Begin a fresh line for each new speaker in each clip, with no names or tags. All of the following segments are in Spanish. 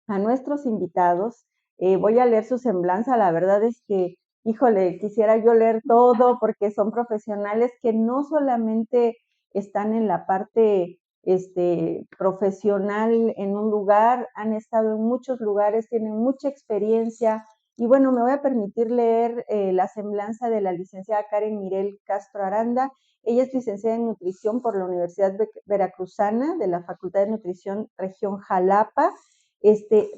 a nuestros invitados. Voy a leer su semblanza, la verdad es que, híjole, quisiera yo leer todo porque son profesionales que no solamente están en la parte profesional en un lugar, han estado en muchos lugares, tienen mucha experiencia. Y bueno, me voy a permitir leer la semblanza de la licenciada Karen Mirel Castro Aranda. Ella es licenciada en nutrición por la Universidad Veracruzana de la Facultad de Nutrición Región Jalapa.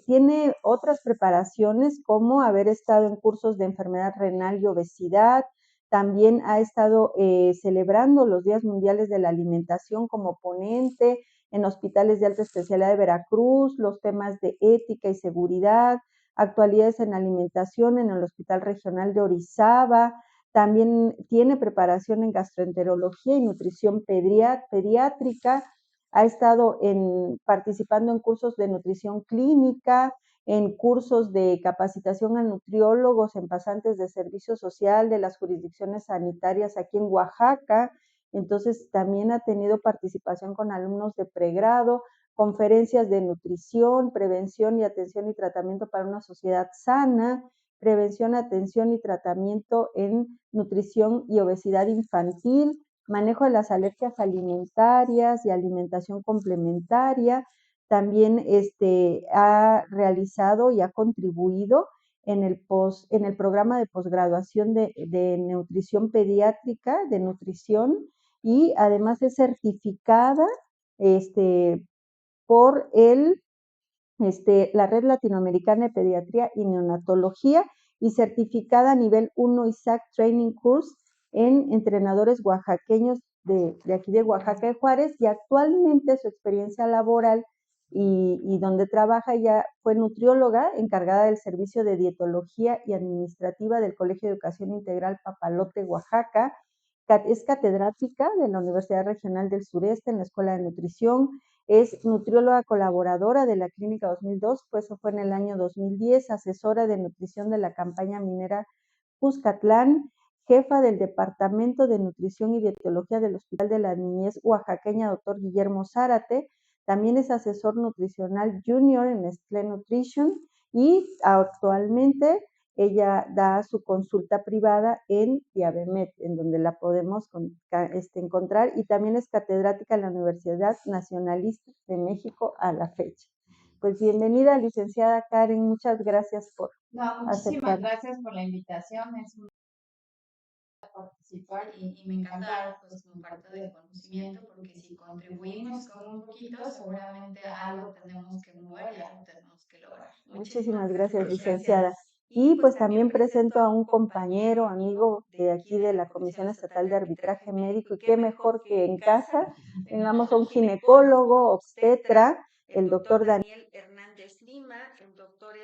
Tiene otras preparaciones como haber estado en cursos de enfermedad renal y obesidad. También ha estado celebrando los Días Mundiales de la Alimentación como ponente en hospitales de alta especialidad de Veracruz, los temas de ética y seguridad, actualidades en alimentación en el Hospital Regional de Orizaba. También tiene preparación en gastroenterología y nutrición pediátrica. Ha estado participando en cursos de nutrición clínica, en cursos de capacitación a nutriólogos, en pasantes de servicio social de las jurisdicciones sanitarias aquí en Oaxaca. Entonces, también ha tenido participación con alumnos de pregrado, conferencias de nutrición, prevención y atención y tratamiento para una sociedad sana, prevención, atención y tratamiento en nutrición y obesidad infantil, manejo de las alergias alimentarias y alimentación complementaria. También ha realizado y ha contribuido en el programa de posgraduación de nutrición pediátrica, de nutrición, y además es certificada por la Red Latinoamericana de Pediatría y Neonatología y certificada a nivel 1 ISAC Training Course en entrenadores oaxaqueños de aquí de Oaxaca de Juárez, y actualmente su experiencia laboral y donde trabaja, ya fue nutrióloga encargada del servicio de dietología y administrativa del Colegio de Educación Integral Papalote, Oaxaca. Es catedrática de la Universidad Regional del Sureste en la Escuela de Nutrición. Es nutrióloga colaboradora de la Clínica 2002, pues eso fue en el año 2010, asesora de nutrición de la campaña minera Cuscatlán, jefa del Departamento de Nutrición y Dietología del Hospital de la Niñez Oaxaqueña, doctor Guillermo Zárate. También es asesor nutricional junior en Nestlé Nutrition y actualmente ella da su consulta privada en Diabemed, en donde la podemos encontrar, y también es catedrática en la Universidad Nacionalista de México a la fecha. Pues bienvenida, licenciada Karen, muchas gracias por
Muchísimas gracias por la invitación, es un participar y me encanta pues compartir el conocimiento porque si contribuimos con un poquito seguramente algo tenemos que mover y algo tenemos que lograr.
Muchísimas gracias, licenciada. Y pues también presento a un compañero, amigo de aquí de la Comisión Estatal de Arbitraje Médico, y qué mejor que en casa tengamos a un ginecólogo, obstetra, el doctor Daniel Hernández Lima. El doctor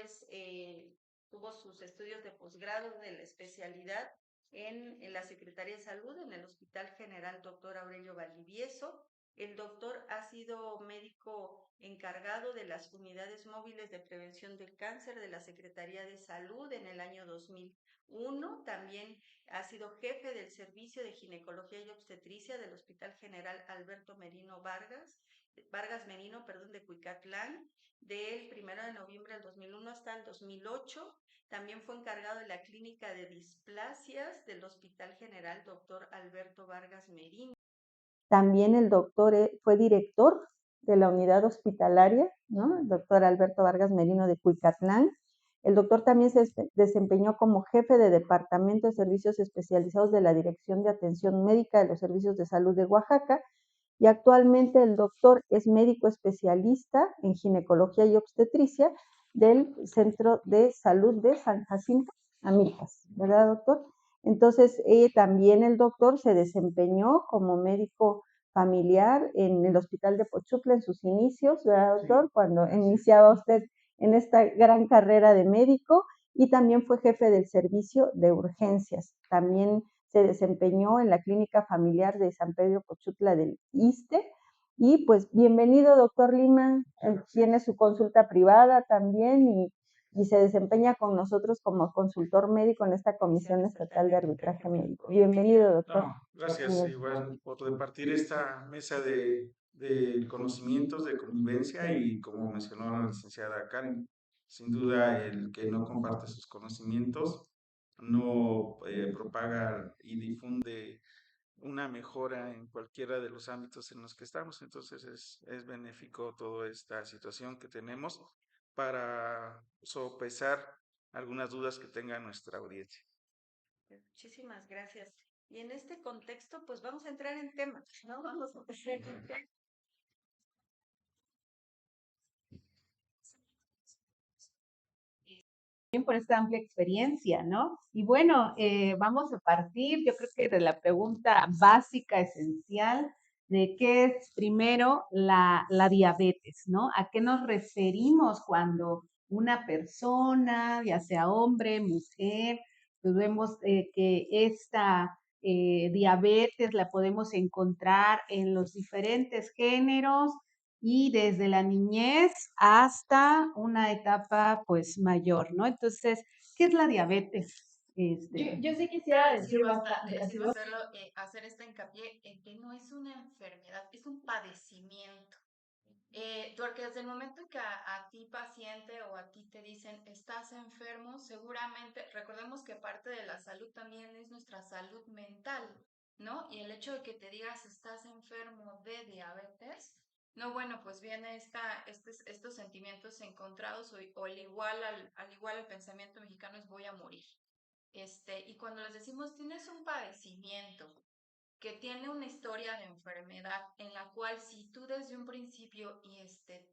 tuvo sus estudios de posgrado de la especialidad en la Secretaría de Salud, en el Hospital General Dr. Aurelio Valdivieso. El doctor ha sido médico encargado de las unidades móviles de prevención del cáncer de la Secretaría de Salud en el año 2001. También ha sido jefe del servicio de ginecología y obstetricia del Hospital General Alberto Merino Vargas Merino, de Cuicatlán, del 1 de noviembre del 2001 hasta el 2008. También fue encargado de la clínica de displasias del Hospital General Dr. Alberto Vargas Merino. También el doctor fue director de la unidad hospitalaria, ¿no? El doctor Alberto Vargas Merino de Cuicatlán. El doctor también se desempeñó como jefe de Departamento de Servicios Especializados de la Dirección de Atención Médica de los Servicios de Salud de Oaxaca, y actualmente el doctor es médico especialista en ginecología y obstetricia del Centro de Salud de San Jacinto, Amilpas, ¿verdad, doctor? Entonces, también el doctor se desempeñó como médico familiar en el Hospital de Pochutla en sus inicios, ¿verdad, doctor? Cuando iniciaba usted en esta gran carrera de médico, y también fue jefe del servicio de urgencias. También se desempeñó en la clínica familiar de San Pedro Pochutla del ISSSTE. Y pues bienvenido, doctor Lima, tiene su consulta privada también y se desempeña con nosotros como consultor médico en esta Comisión Estatal de Arbitraje Médico. Bienvenido, doctor.
No, gracias igual por departir esta mesa de de conocimientos, de convivencia y como mencionó la licenciada Karen, sin duda el que no comparte sus conocimientos no propaga y difunde una mejora en cualquiera de los ámbitos en los que estamos. Entonces es benéfico toda esta situación que tenemos para sopesar algunas dudas que tenga nuestra audiencia.
Muchísimas gracias. Y en este contexto, pues vamos a entrar en temas, ¿no? Vamos a empezar. Por esta amplia experiencia, ¿no? Y bueno, vamos a partir, yo creo que de la pregunta básica, esencial, de qué es primero la diabetes, ¿no? ¿A qué nos referimos cuando una persona, ya sea hombre, mujer, pues vemos que esta diabetes la podemos encontrar en los diferentes géneros y desde la niñez hasta una etapa pues mayor, ¿no? Entonces, ¿qué es la diabetes?
Yo sí quisiera decir bastante, hacer esta hincapié en que no es una enfermedad, es un padecimiento. Porque desde el momento que a ti paciente o a ti te dicen estás enfermo, seguramente recordemos que parte de la salud también es nuestra salud mental, ¿no? Y el hecho de que te digas estás enfermo de diabetes, no, bueno, pues viene estos sentimientos encontrados o al igual al pensamiento mexicano es voy a morir. Y cuando les decimos tienes un padecimiento, que tiene una historia de enfermedad en la cual si tú desde un principio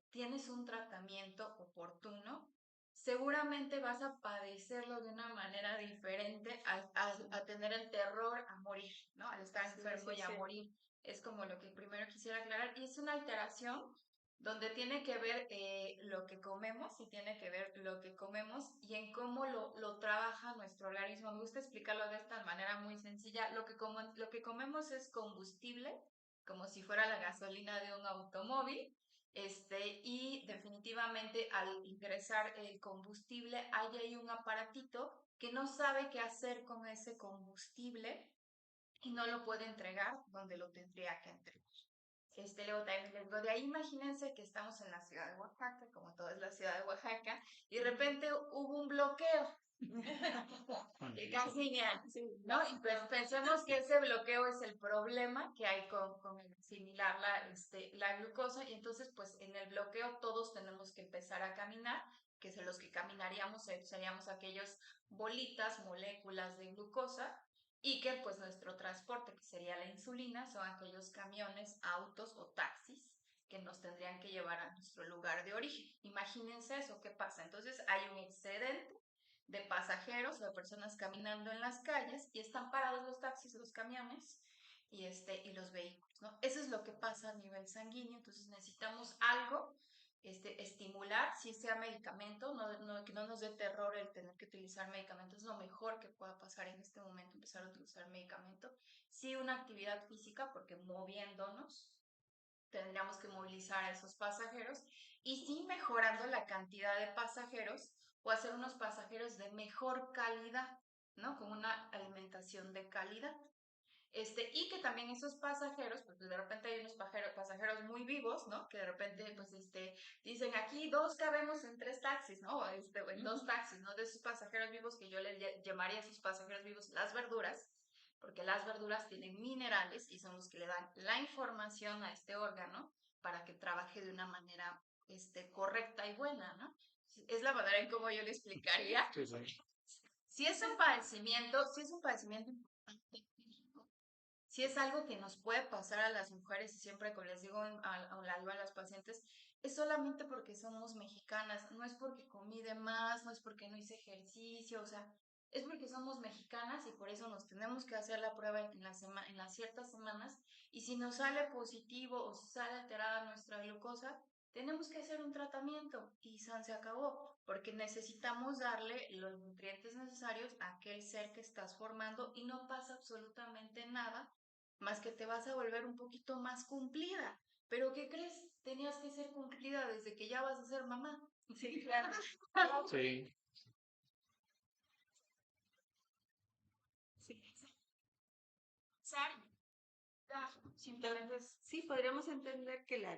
tienes un tratamiento oportuno, seguramente vas a padecerlo de una manera diferente a tener el terror a morir, ¿no? Al estar enfermo y a morir. Es como lo que primero quisiera aclarar. Y es una alteración donde tiene que ver lo que comemos y tiene que ver lo que comemos y en cómo lo trabaja nuestro organismo. Me gusta explicarlo de esta manera muy sencilla. Lo que comemos es combustible, como si fuera la gasolina de un automóvil, y definitivamente al ingresar el combustible hay ahí un aparatito que no sabe qué hacer con ese combustible y no lo puede entregar donde lo tendría que entregar. Luego también les digo, de ahí imagínense que estamos en la ciudad de Oaxaca, como todo es la ciudad de Oaxaca, y de repente hubo un bloqueo. Casi ¿no? Y pues pensemos que ese bloqueo es el problema que hay con asimilar la glucosa, y entonces pues en el bloqueo todos tenemos que empezar a caminar, que son los que caminaríamos, seríamos aquellos bolitas, moléculas de glucosa, y que pues nuestro transporte, que sería la insulina, son aquellos camiones, autos o taxis que nos tendrían que llevar a nuestro lugar de origen. Imagínense eso, ¿qué pasa? Entonces hay un excedente de pasajeros o de personas caminando en las calles y están parados los taxis, los camiones y los vehículos, ¿no? Eso es lo que pasa a nivel sanguíneo, entonces necesitamos algo estimular, si sea medicamento, que no nos dé terror el tener que utilizar medicamentos, es lo mejor que pueda pasar en este momento, empezar a utilizar medicamento. Sí, una actividad física, porque moviéndonos tendríamos que movilizar a esos pasajeros, y sí mejorando la cantidad de pasajeros o hacer unos pasajeros de mejor calidad, ¿no? Con una alimentación de calidad. Y que también esos pasajeros, pues de repente hay unos pasajeros muy vivos, ¿no? Que de repente, pues, dicen aquí dos cabemos en tres taxis, ¿no? En dos taxis, ¿no? De esos pasajeros vivos que yo les llamaría a esos pasajeros vivos las verduras, porque las verduras tienen minerales y son los que le dan la información a este órgano para que trabaje de una manera, correcta y buena, ¿no? Es la manera en cómo yo le explicaría. Sí, sí. Si es un padecimiento importante, si es algo que nos puede pasar a las mujeres, y siempre como les digo a las pacientes, es solamente porque somos mexicanas, no es porque comí de más, no es porque no hice ejercicio, o sea, es porque somos mexicanas y por eso nos tenemos que hacer la prueba en las ciertas semanas, y si nos sale positivo o si sale alterada nuestra glucosa, tenemos que hacer un tratamiento y se acabó, porque necesitamos darle los nutrientes necesarios a aquel ser que estás formando y no pasa absolutamente nada más que te vas a volver un poquito más cumplida. ¿Pero qué crees? Tenías que ser cumplida desde que ya vas a ser mamá. Sí, claro.
Sí.
Sí. Entonces,
Sí, podríamos entender que la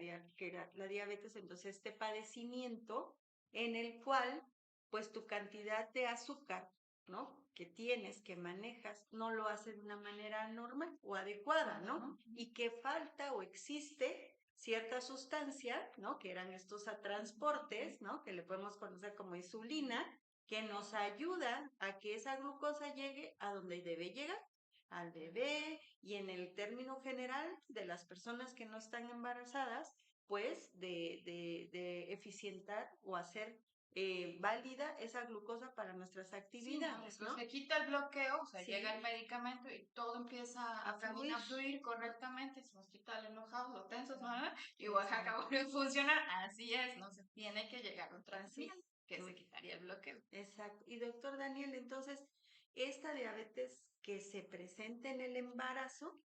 diabetes, entonces, este padecimiento en el cual, pues, tu cantidad de azúcar, ¿no? Que tienes, que manejas, no lo hace de una manera normal o adecuada, ¿no? Y que falta o existe cierta sustancia, ¿no? Que eran estos transportes, ¿no? Que le podemos conocer como insulina, que nos ayuda a que esa glucosa llegue a donde debe llegar, al bebé, y en el término general de las personas que no están embarazadas, pues de eficientar o hacer válida esa glucosa para nuestras actividades,
pues
¿no?
se quita el bloqueo, o sea,
Sí.
llega el medicamento y todo empieza a caminar, a fluir correctamente, se nos quita el enojado, lo tenso, ¿no? Y Oaxaca vuelve a funcionar, así es, no se tiene que llegar a otra señal, que se quitaría el bloqueo.
Exacto. Y doctor Daniel, entonces, esta diabetes que se presenta en el embarazo,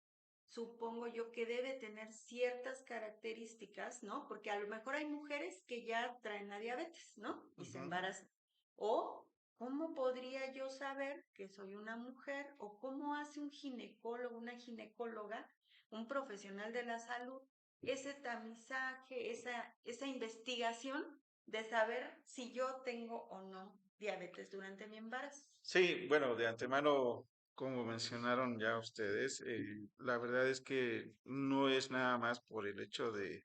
supongo yo que debe tener ciertas características, ¿no? Porque a lo mejor hay mujeres que ya traen la diabetes, ¿no? Y se embarazan. O, ¿cómo podría yo saber que soy una mujer? O cómo hace un ginecólogo, una ginecóloga, un profesional de la salud, ese tamizaje, esa investigación de saber si yo tengo o no diabetes durante mi embarazo.
Sí, bueno, de antemano, como mencionaron ya ustedes, la verdad es que no es nada más por el hecho de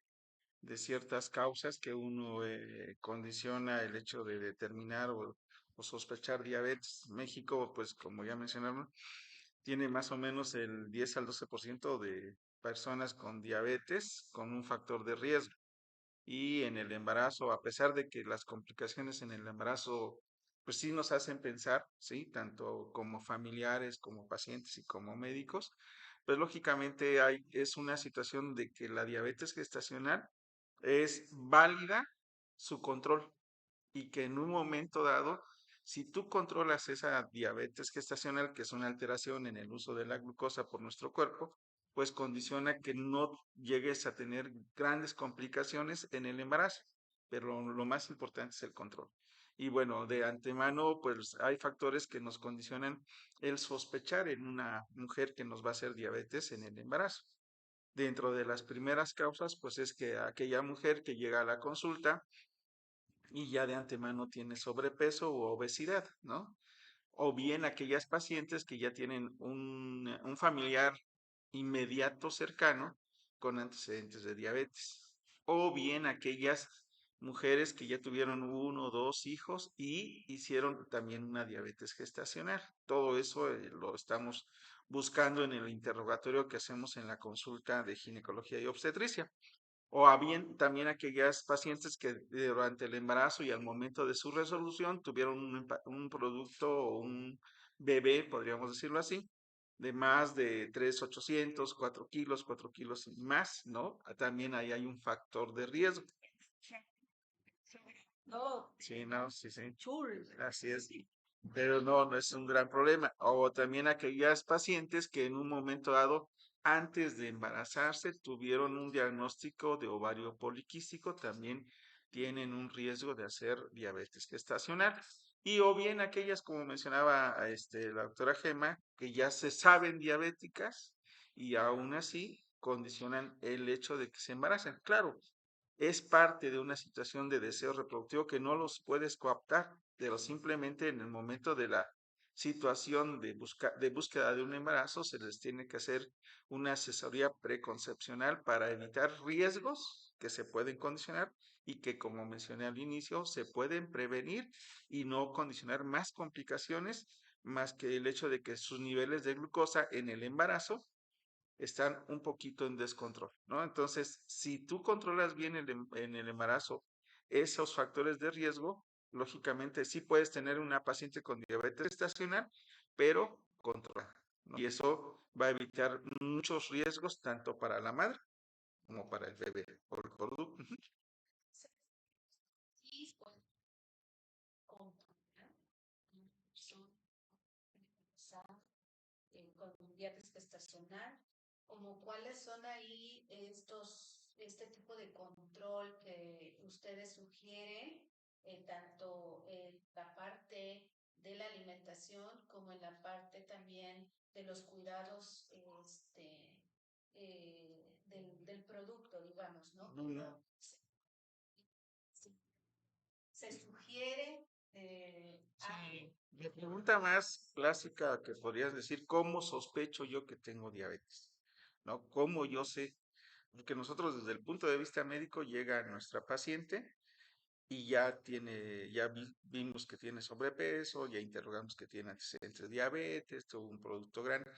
ciertas causas que uno condiciona el hecho de determinar o sospechar diabetes. México, pues como ya mencionaron, tiene más o menos el 10 al 12% de personas con diabetes con un factor de riesgo. Y en el embarazo, a pesar de que las complicaciones en el embarazo, pues sí nos hacen pensar, sí, tanto como familiares, como pacientes y como médicos, pues lógicamente es una situación de que la diabetes gestacional es válida su control y que en un momento dado, si tú controlas esa diabetes gestacional, que es una alteración en el uso de la glucosa por nuestro cuerpo, pues condiciona que no llegues a tener grandes complicaciones en el embarazo, pero lo más importante es el control. Y bueno, de antemano, pues hay factores que nos condicionan el sospechar en una mujer que nos va a hacer diabetes en el embarazo. Dentro de las primeras causas, pues es que aquella mujer que llega a la consulta y ya de antemano tiene sobrepeso u obesidad, ¿no? O bien aquellas pacientes que ya tienen un familiar inmediato cercano con antecedentes de diabetes. O bien aquellas mujeres que ya tuvieron uno o dos hijos y hicieron también una diabetes gestacional. Todo eso lo estamos buscando en el interrogatorio que hacemos en la consulta de ginecología y obstetricia. O a bien también aquellas pacientes que durante el embarazo y al momento de su resolución tuvieron un producto o un bebé, podríamos decirlo así, de más de 3,800, 4 kilos, 4 kilos y más, ¿no? También ahí hay un factor de riesgo.
No,
Sí, no, sí, sí.
chul.
Así es. Pero no, no es un gran problema. O también aquellas pacientes que en un momento dado, antes de embarazarse, tuvieron un diagnóstico de ovario poliquístico, también tienen un riesgo de hacer diabetes gestacional. Y o bien aquellas, como mencionaba la doctora Gema, que ya se saben diabéticas y aún así condicionan el hecho de que se embaracen. Claro, es parte de una situación de deseo reproductivo que no los puedes cooptar, pero simplemente en el momento de la situación de búsqueda de un embarazo se les tiene que hacer una asesoría preconcepcional para evitar riesgos que se pueden condicionar y que, como mencioné al inicio, se pueden prevenir y no condicionar más complicaciones más que el hecho de que sus niveles de glucosa en el embarazo están un poquito en descontrol, ¿no? Entonces, si tú controlas bien en el embarazo esos factores de riesgo, lógicamente sí puedes tener una paciente con diabetes gestacional, pero controlada, ¿no? Y eso va a evitar muchos riesgos tanto para la madre como para el bebé por el producto.
Y pues, controlar con diabetes gestacional, como cuáles son ahí este tipo de control que ustedes sugieren, tanto en la parte de la alimentación como en la parte también de los cuidados del producto, digamos, ¿no?
No, no.
Se sugiere
Sí, la pregunta más clásica que podrías decir, ¿cómo sospecho yo que tengo diabetes? ¿No? ¿Cómo yo sé? Porque nosotros desde el punto de vista médico llega nuestra paciente y vimos que tiene sobrepeso, ya interrogamos que tiene antecedentes de diabetes, tuvo un producto grande.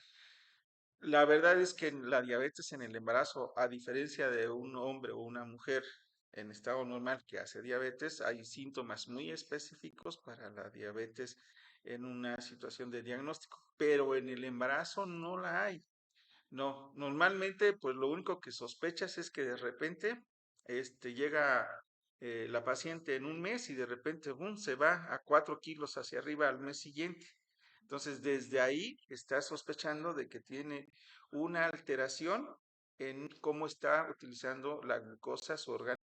La verdad es que la diabetes en el embarazo, a diferencia de un hombre o una mujer en estado normal que hace diabetes, hay síntomas muy específicos para la diabetes en una situación de diagnóstico, pero en el embarazo no la hay. No, normalmente pues lo único que sospechas es que de repente llega la paciente en un mes y de repente ¡bum!, se va a 4 kilos hacia arriba al mes siguiente. Entonces desde ahí estás sospechando de que tiene una alteración en cómo está utilizando la glucosa su organismo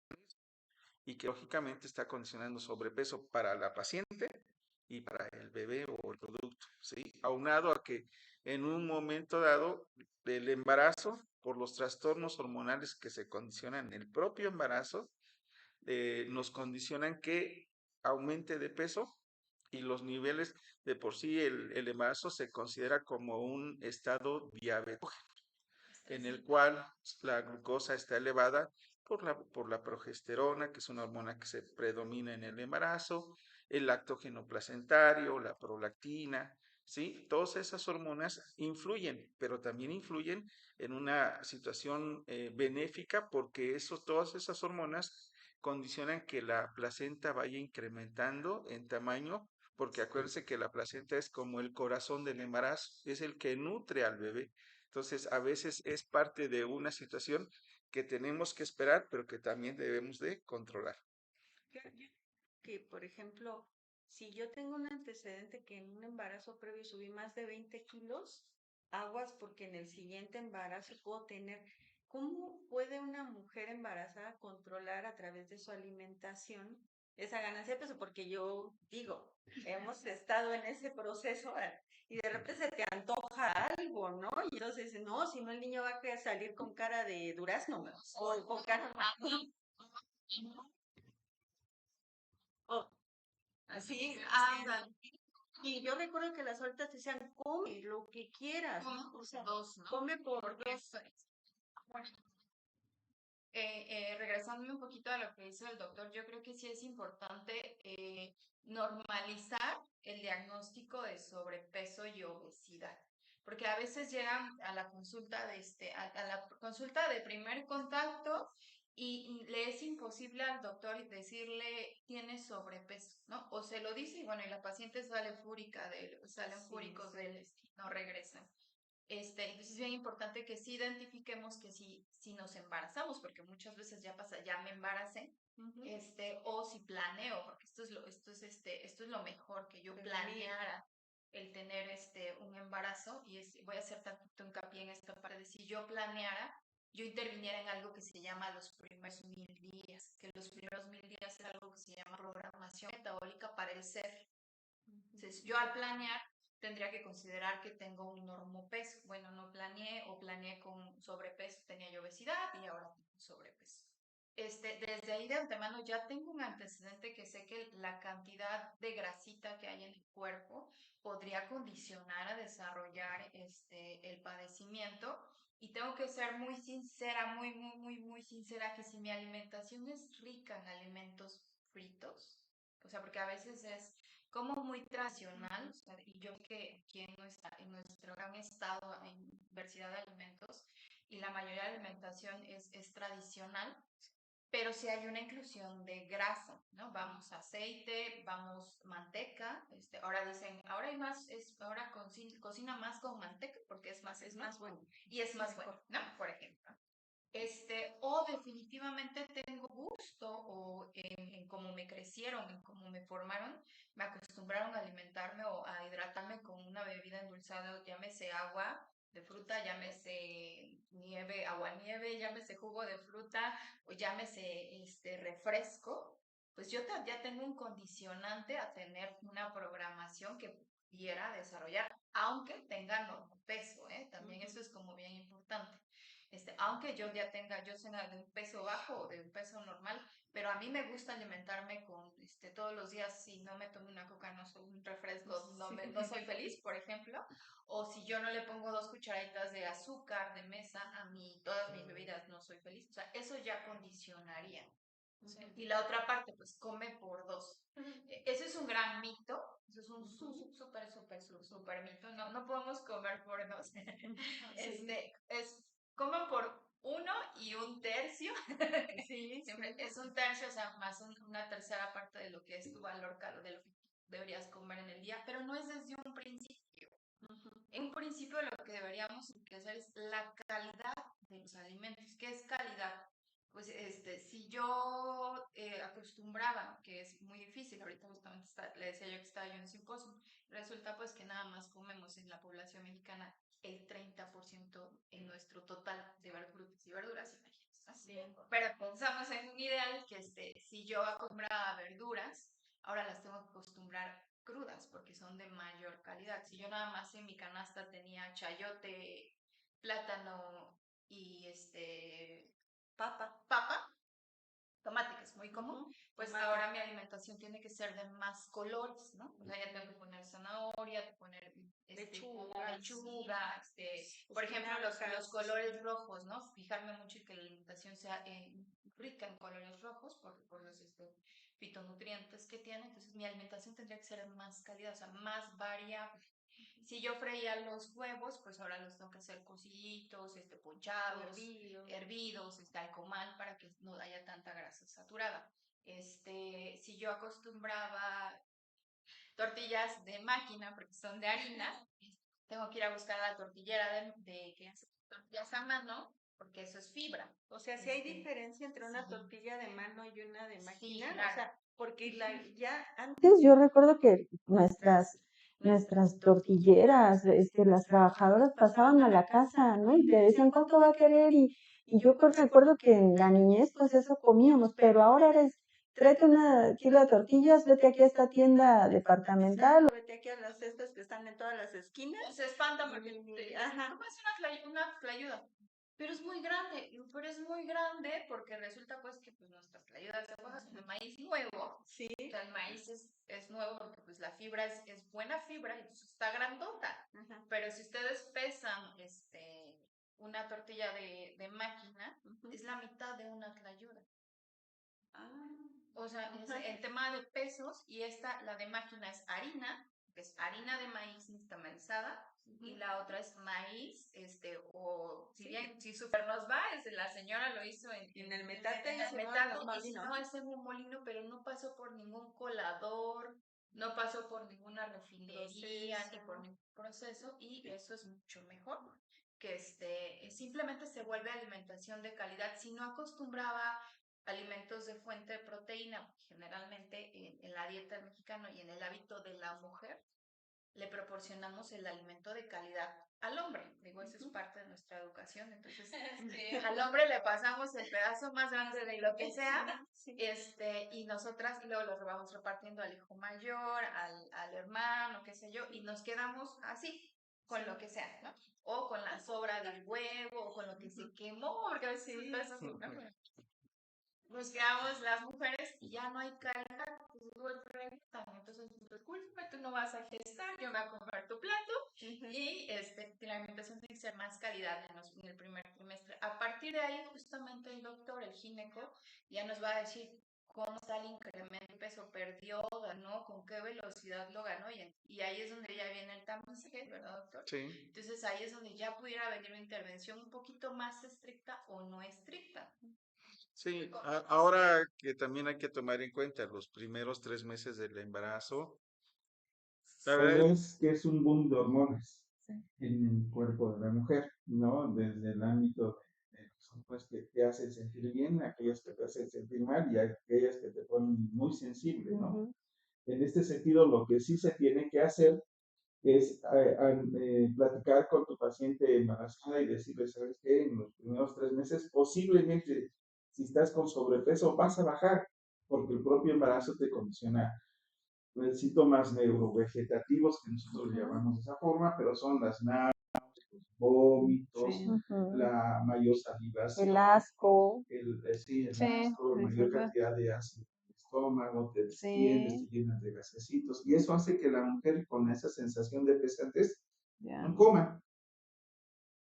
y que lógicamente está condicionando sobrepeso para la paciente y para el bebé o el producto, ¿sí? Aunado a que en un momento dado del embarazo, por los trastornos hormonales que se condicionan en el propio embarazo, nos condicionan que aumente de peso y los niveles de por sí el embarazo se considera como un estado diabético en el cual la glucosa está elevada por la progesterona, que es una hormona que se predomina en el embarazo, el lactógeno placentario, la prolactina, ¿sí? Todas esas hormonas influyen, pero también influyen en una situación benéfica porque todas esas hormonas condicionan que la placenta vaya incrementando en tamaño, porque acuérdense que la placenta es como el corazón del embarazo, es el que nutre al bebé. Entonces, a veces es parte de una situación que tenemos que esperar, pero que también debemos de controlar.
Que, por ejemplo, si yo tengo un antecedente que en un embarazo previo subí más de 20 kilos, aguas porque en el siguiente embarazo puedo tener. ¿Cómo puede una mujer embarazada controlar a través de su alimentación esa ganancia de peso? Porque yo digo, hemos estado en ese proceso y de repente se te antoja algo, ¿no? Y entonces, no, si no el niño va a querer salir con cara de durazno o con cara así, y yo recuerdo que las ahoritas decían, come lo que quieras, ¿no? O sea,
dos, ¿no?
come por dos.
Regresándome un poquito a lo que dice el doctor, yo creo que sí es importante normalizar el diagnóstico de sobrepeso y obesidad, porque a veces llegan a la consulta a la consulta de primer contacto y le es imposible al doctor decirle tiene sobrepeso, ¿no? O se lo dice y bueno, y la paciente sale fúrica salen fúricos de él y no regresan. Entonces es bien importante que sí identifiquemos que si nos embarazamos, porque muchas veces ya pasa, ya me embaracé, o si planeo, porque esto es lo mejor, que yo planeara el tener un embarazo, y voy a hacer tanto hincapié en esta parte de si yo planeara, yo interviniera en algo que se llama los primeros 1000 días, que los primeros 1000 días es algo que se llama programación metabólica para el ser. Entonces, yo al planear tendría que considerar que tengo un normopeso. Bueno, no planeé o planeé con sobrepeso, tenía yo obesidad y ahora tengo sobrepeso. Desde ahí de antemano ya tengo un antecedente que sé que la cantidad de grasita que hay en el cuerpo podría condicionar a desarrollar el padecimiento, y tengo que ser muy sincera, muy, muy, muy, muy sincera, que si mi alimentación es rica en alimentos fritos, o sea, porque a veces es como muy tradicional, o sea, y yo que aquí en nuestro gran estado, en diversidad de alimentos, y la mayoría de alimentación es tradicional, pero sí hay una inclusión de grasa, ¿no? Vamos aceite, vamos manteca, ahora dicen, ahora hay más, ahora cocina más con manteca porque es más bueno y es más bueno, ¿no? Por ejemplo. O definitivamente tengo gusto o en cómo me crecieron, en cómo me formaron, me acostumbraron a alimentarme o a hidratarme con una bebida endulzada, llámese agua de fruta, llámese nieve, agua nieve, llámese jugo de fruta o llámese refresco, pues yo ya tengo un condicionante a tener una programación que pudiera desarrollar, aunque tenga normopeso, ¿eh? También eso es como bien importante. Aunque yo ya yo sea de un peso bajo o de un peso normal, pero a mí me gusta alimentarme con, todos los días, si no me tomo una coca, no soy un refresco, no soy feliz, por ejemplo, o si yo no le pongo 2 cucharaditas de azúcar de mesa a todas mis bebidas, no soy feliz, o sea, eso ya condicionaría. ¿Sí? Y la otra parte, pues come por 2. Ese es un gran mito, eso es un súper mito, no podemos comer por 2. Comen por 1 y 1/3. Siempre es 1/3, o sea, más una tercera parte de lo que es tu valor de lo que deberías comer en el día, pero no es desde un principio. En un principio lo que deberíamos hacer es la calidad de los alimentos. ¿Qué es calidad? Pues si yo acostumbraba, que es muy difícil, ahorita justamente le decía yo que estaba yo en un simposio, resulta pues que nada más comemos en la población mexicana el 30% en nuestro total de frutas y verduras, imagínense. Así. Pero pensamos en un ideal que si yo acostumbraba verduras, ahora las tengo que acostumbrar crudas porque son de mayor calidad. Si yo nada más en mi canasta tenía chayote, plátano y papa, tomate, que es muy común, pues tomate. Ahora mi alimentación tiene que ser de más colores, ¿no? O sea, ya tengo que poner zanahoria, poner lechuga, por ejemplo, los colores rojos, ¿no? Fijarme mucho en que la alimentación sea rica en colores rojos por los fitonutrientes que tiene. Entonces mi alimentación tendría que ser más calidad, o sea, más variable. Si yo freía los huevos, pues ahora los tengo que hacer cociditos, ponchados, hervidos, al comal para que no haya tanta grasa saturada. Si yo acostumbraba tortillas de máquina porque son de harina, tengo que ir a buscar a la tortillera que hace tortillas a mano, porque eso es fibra.
O sea, si hay diferencia entre una tortilla de mano y una de máquina,
sí, claro.
O sea, porque ya
Antes yo recuerdo que nuestras tortilleras, las trabajadoras pasaban a la casa, ¿no? Y te decían cuánto va a querer y yo recuerdo que en la niñez pues eso comíamos, pero ahora tráete una kilo de tortillas, vete aquí a esta tienda departamental.
O vete aquí a las cestas que están en todas las esquinas.
Se espantan porque ¿cómo es una tlayuda? Pero es muy grande porque resulta pues que nuestras tlayudas de Oaxaca son de maíz nuevo. Sí. O sea, el maíz es nuevo porque pues la fibra es buena fibra y entonces está grandota. Ajá. Pero si ustedes pesan una tortilla de máquina, es la mitad de una tlayuda. O sea, el tema de pesos y la de máquina es harina, que es harina de maíz nixtamalizada, y la otra es maíz, si súper nos va, la señora lo hizo en el metate, no es en un molino, pero no pasó por ningún colador, no pasó por ninguna refinería, ni por ningún proceso, y eso es mucho mejor, que simplemente se vuelve alimentación de calidad. Si no acostumbraba alimentos de fuente de proteína, generalmente en la dieta del mexicano y en el hábito de la mujer, le proporcionamos el alimento de calidad al hombre. Digo, eso es parte de nuestra educación. Entonces, al hombre le pasamos el pedazo más grande de lo que sea, y nosotras luego lo vamos repartiendo al hijo mayor, al hermano, qué sé yo, y nos quedamos así, con lo que sea, ¿no? O con la sobra del huevo, o con lo que se quemó, porque a veces nos quedamos las mujeres y ya no hay calidad, entonces discúlpame, tú no vas a gestar, yo me voy a comprar tu plato y la alimentación tiene que ser más calidad en el primer trimestre. A partir de ahí, justamente el doctor, el gineco, ya nos va a decir cómo está el incremento de peso, perdió, ganó, con qué velocidad lo ganó, y ahí es donde ya viene el tamizaje, ¿verdad, doctor?
Sí.
Entonces ahí es donde ya pudiera venir una intervención un poquito más estricta o no estricta.
Sí, ahora que también hay que tomar en cuenta los primeros 3 meses del embarazo. La verdad es que es un boom de hormonas en el cuerpo de la mujer, ¿no? Desde el ámbito pues, que te hacen sentir bien, aquellas que te hacen sentir mal y aquellas que te ponen muy sensible, ¿no? En este sentido, lo que sí se tiene que hacer es platicar con tu paciente embarazada y decirle, ¿sabes qué? En los primeros 3 meses, posiblemente, si estás con sobrepeso, vas a bajar, porque el propio embarazo te condiciona síntomas neurovegetativos, que nosotros llamamos de esa forma, pero son las náuseas,
vómitos,
Sí.
la mayor salivación,
El asco.
el
Sí,
asco,
sí,
mayor
sí.
cantidad de ácido en el estómago, te
Sí.
destiendes, te llenas de gasecitos, y eso hace que la mujer con esa sensación de pesadez
Ya.
no coma.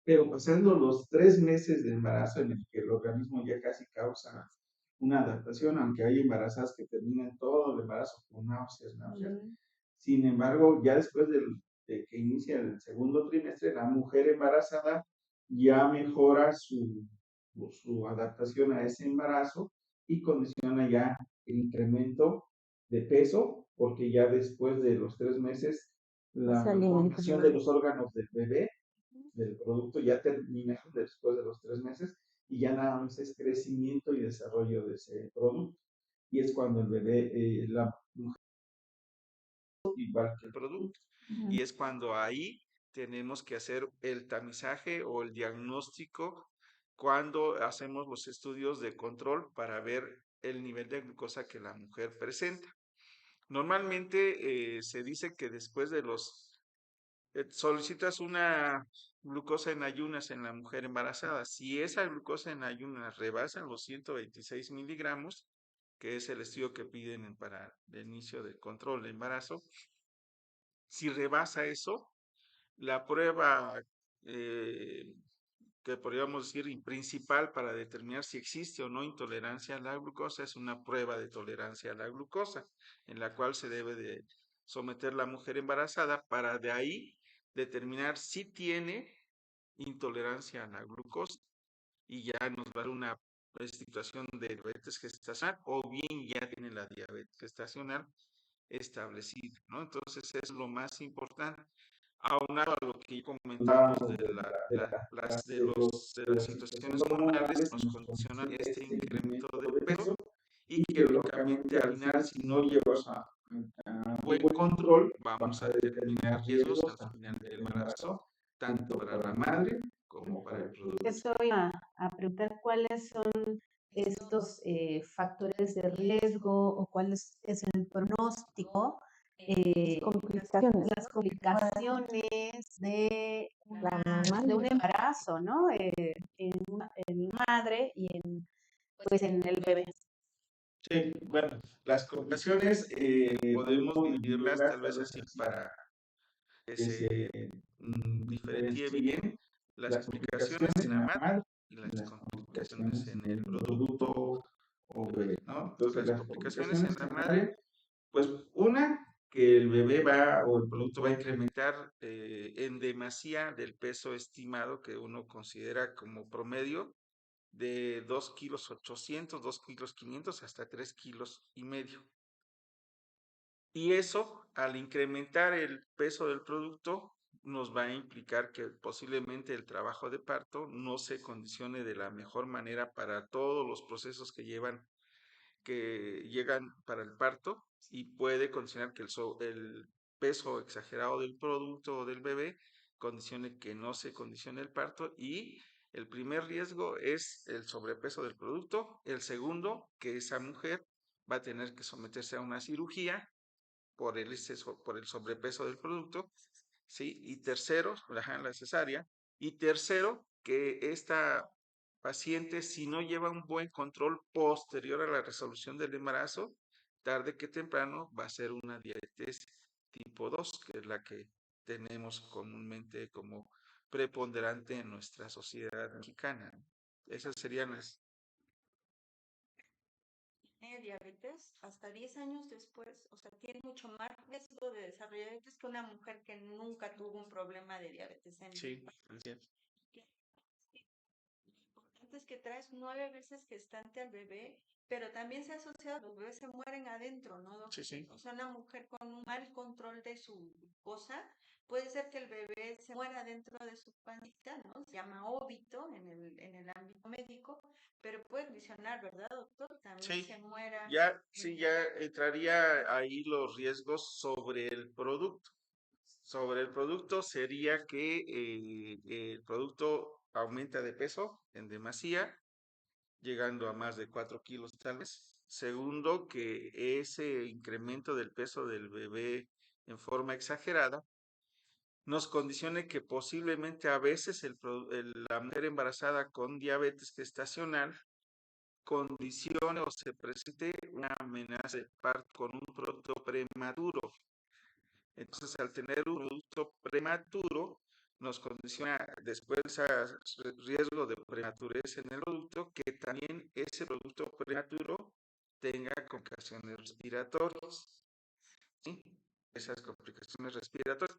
Pero pasando los 3 meses de embarazo en el que el organismo ya casi causa una adaptación, aunque hay embarazadas que terminan todo el embarazo con náuseas.
Ujú.
Sin embargo, ya después de que inicia el segundo trimestre, la mujer embarazada ya mejora su adaptación a ese embarazo y condiciona ya el incremento de peso, porque ya después de los 3 meses, la
Se alimenta
formación de los órganos del bebé, del producto, ya termina después de los 3 meses y ya nada más es crecimiento y desarrollo de ese producto. Y es cuando el bebé, la mujer, igual que el producto. Y es cuando ahí tenemos que hacer el tamizaje o el diagnóstico cuando hacemos los estudios de control para ver el nivel de glucosa que la mujer presenta. Normalmente se dice que después de solicitas una glucosa en ayunas en la mujer embarazada. Si esa glucosa en ayunas rebasa los 126 miligramos, que es el estudio que piden para el inicio del control de embarazo, si rebasa eso, la prueba que podríamos decir principal para determinar si existe o no intolerancia a la glucosa es una prueba de tolerancia a la glucosa, en la cual se debe de someter la mujer embarazada para de ahí determinar si tiene intolerancia a la glucosa y ya nos va a dar una situación de diabetes gestacional o bien ya tiene la diabetes gestacional establecida, ¿no? Entonces es lo más importante. Aunado a lo que comentábamos de las situaciones hormonales, nos condicionan este incremento de peso y que lógicamente al final, si no llevas a buen control, vamos a determinar riesgos al final del embarazo, tanto para la madre como para el producto.
Eso iba a preguntar cuáles son estos factores de riesgo o cuál es el pronóstico, las complicaciones de un embarazo, ¿no? En madre y en el bebé.
Sí, bueno, las complicaciones podemos dividirlas tal vez así para que se diferencie bien las complicaciones en la madre y las complicaciones en el producto o bebé, ¿no? Entonces, las complicaciones en la madre, pues una, que el bebé va o el producto va a incrementar en demasía del peso estimado que uno considera como promedio de 2,8 kilos, 2,5 kilos, hasta 3,5 kilos. Y eso, al incrementar el peso del producto, nos va a implicar que posiblemente el trabajo de parto no se condicione de la mejor manera para todos los procesos que llegan para el parto, y puede condicionar que el peso exagerado del producto o del bebé condicione que no se condicione el parto. Y el primer riesgo es el sobrepeso del producto. El segundo, que esa mujer va a tener que someterse a una cirugía por el sobrepeso del producto, ¿sí? Y tercero, la cesárea. Y tercero, que esta paciente, si no lleva un buen control posterior a la resolución del embarazo, tarde que temprano va a ser una diabetes tipo 2, que es la que tenemos comúnmente como preponderante en nuestra sociedad mexicana. Esas serían las...
Diabetes hasta 10 años después, o sea, tiene mucho más riesgo de desarrollar diabetes que una mujer que nunca tuvo un problema de diabetes en
Sí, así es.
Lo importante es que traes 9 veces gestante al bebé, pero también se ha asociado, los bebés se mueren adentro, ¿no, doctor?
Sí.
O sea, una mujer con un mal control de su glucosa, puede ser que el bebé se muera dentro de su pancita, ¿no? Se llama óbito en el ámbito médico, pero puede condicionar, ¿verdad, doctor? También se muera.
Ya entraría ahí los riesgos sobre el producto. Sobre el producto sería que el producto aumenta de peso en demasía, llegando a más de 4 kilos tal vez. Segundo, que ese incremento del peso del bebé en forma exagerada
nos condicione que posiblemente a veces la mujer embarazada con diabetes gestacional condicione o se presente una amenaza de parto con un producto prematuro. Entonces, al tener un producto prematuro, nos condiciona después ese riesgo de prematurez en el producto, que también ese producto prematuro tenga complicaciones respiratorias, ¿sí? Esas complicaciones respiratorias.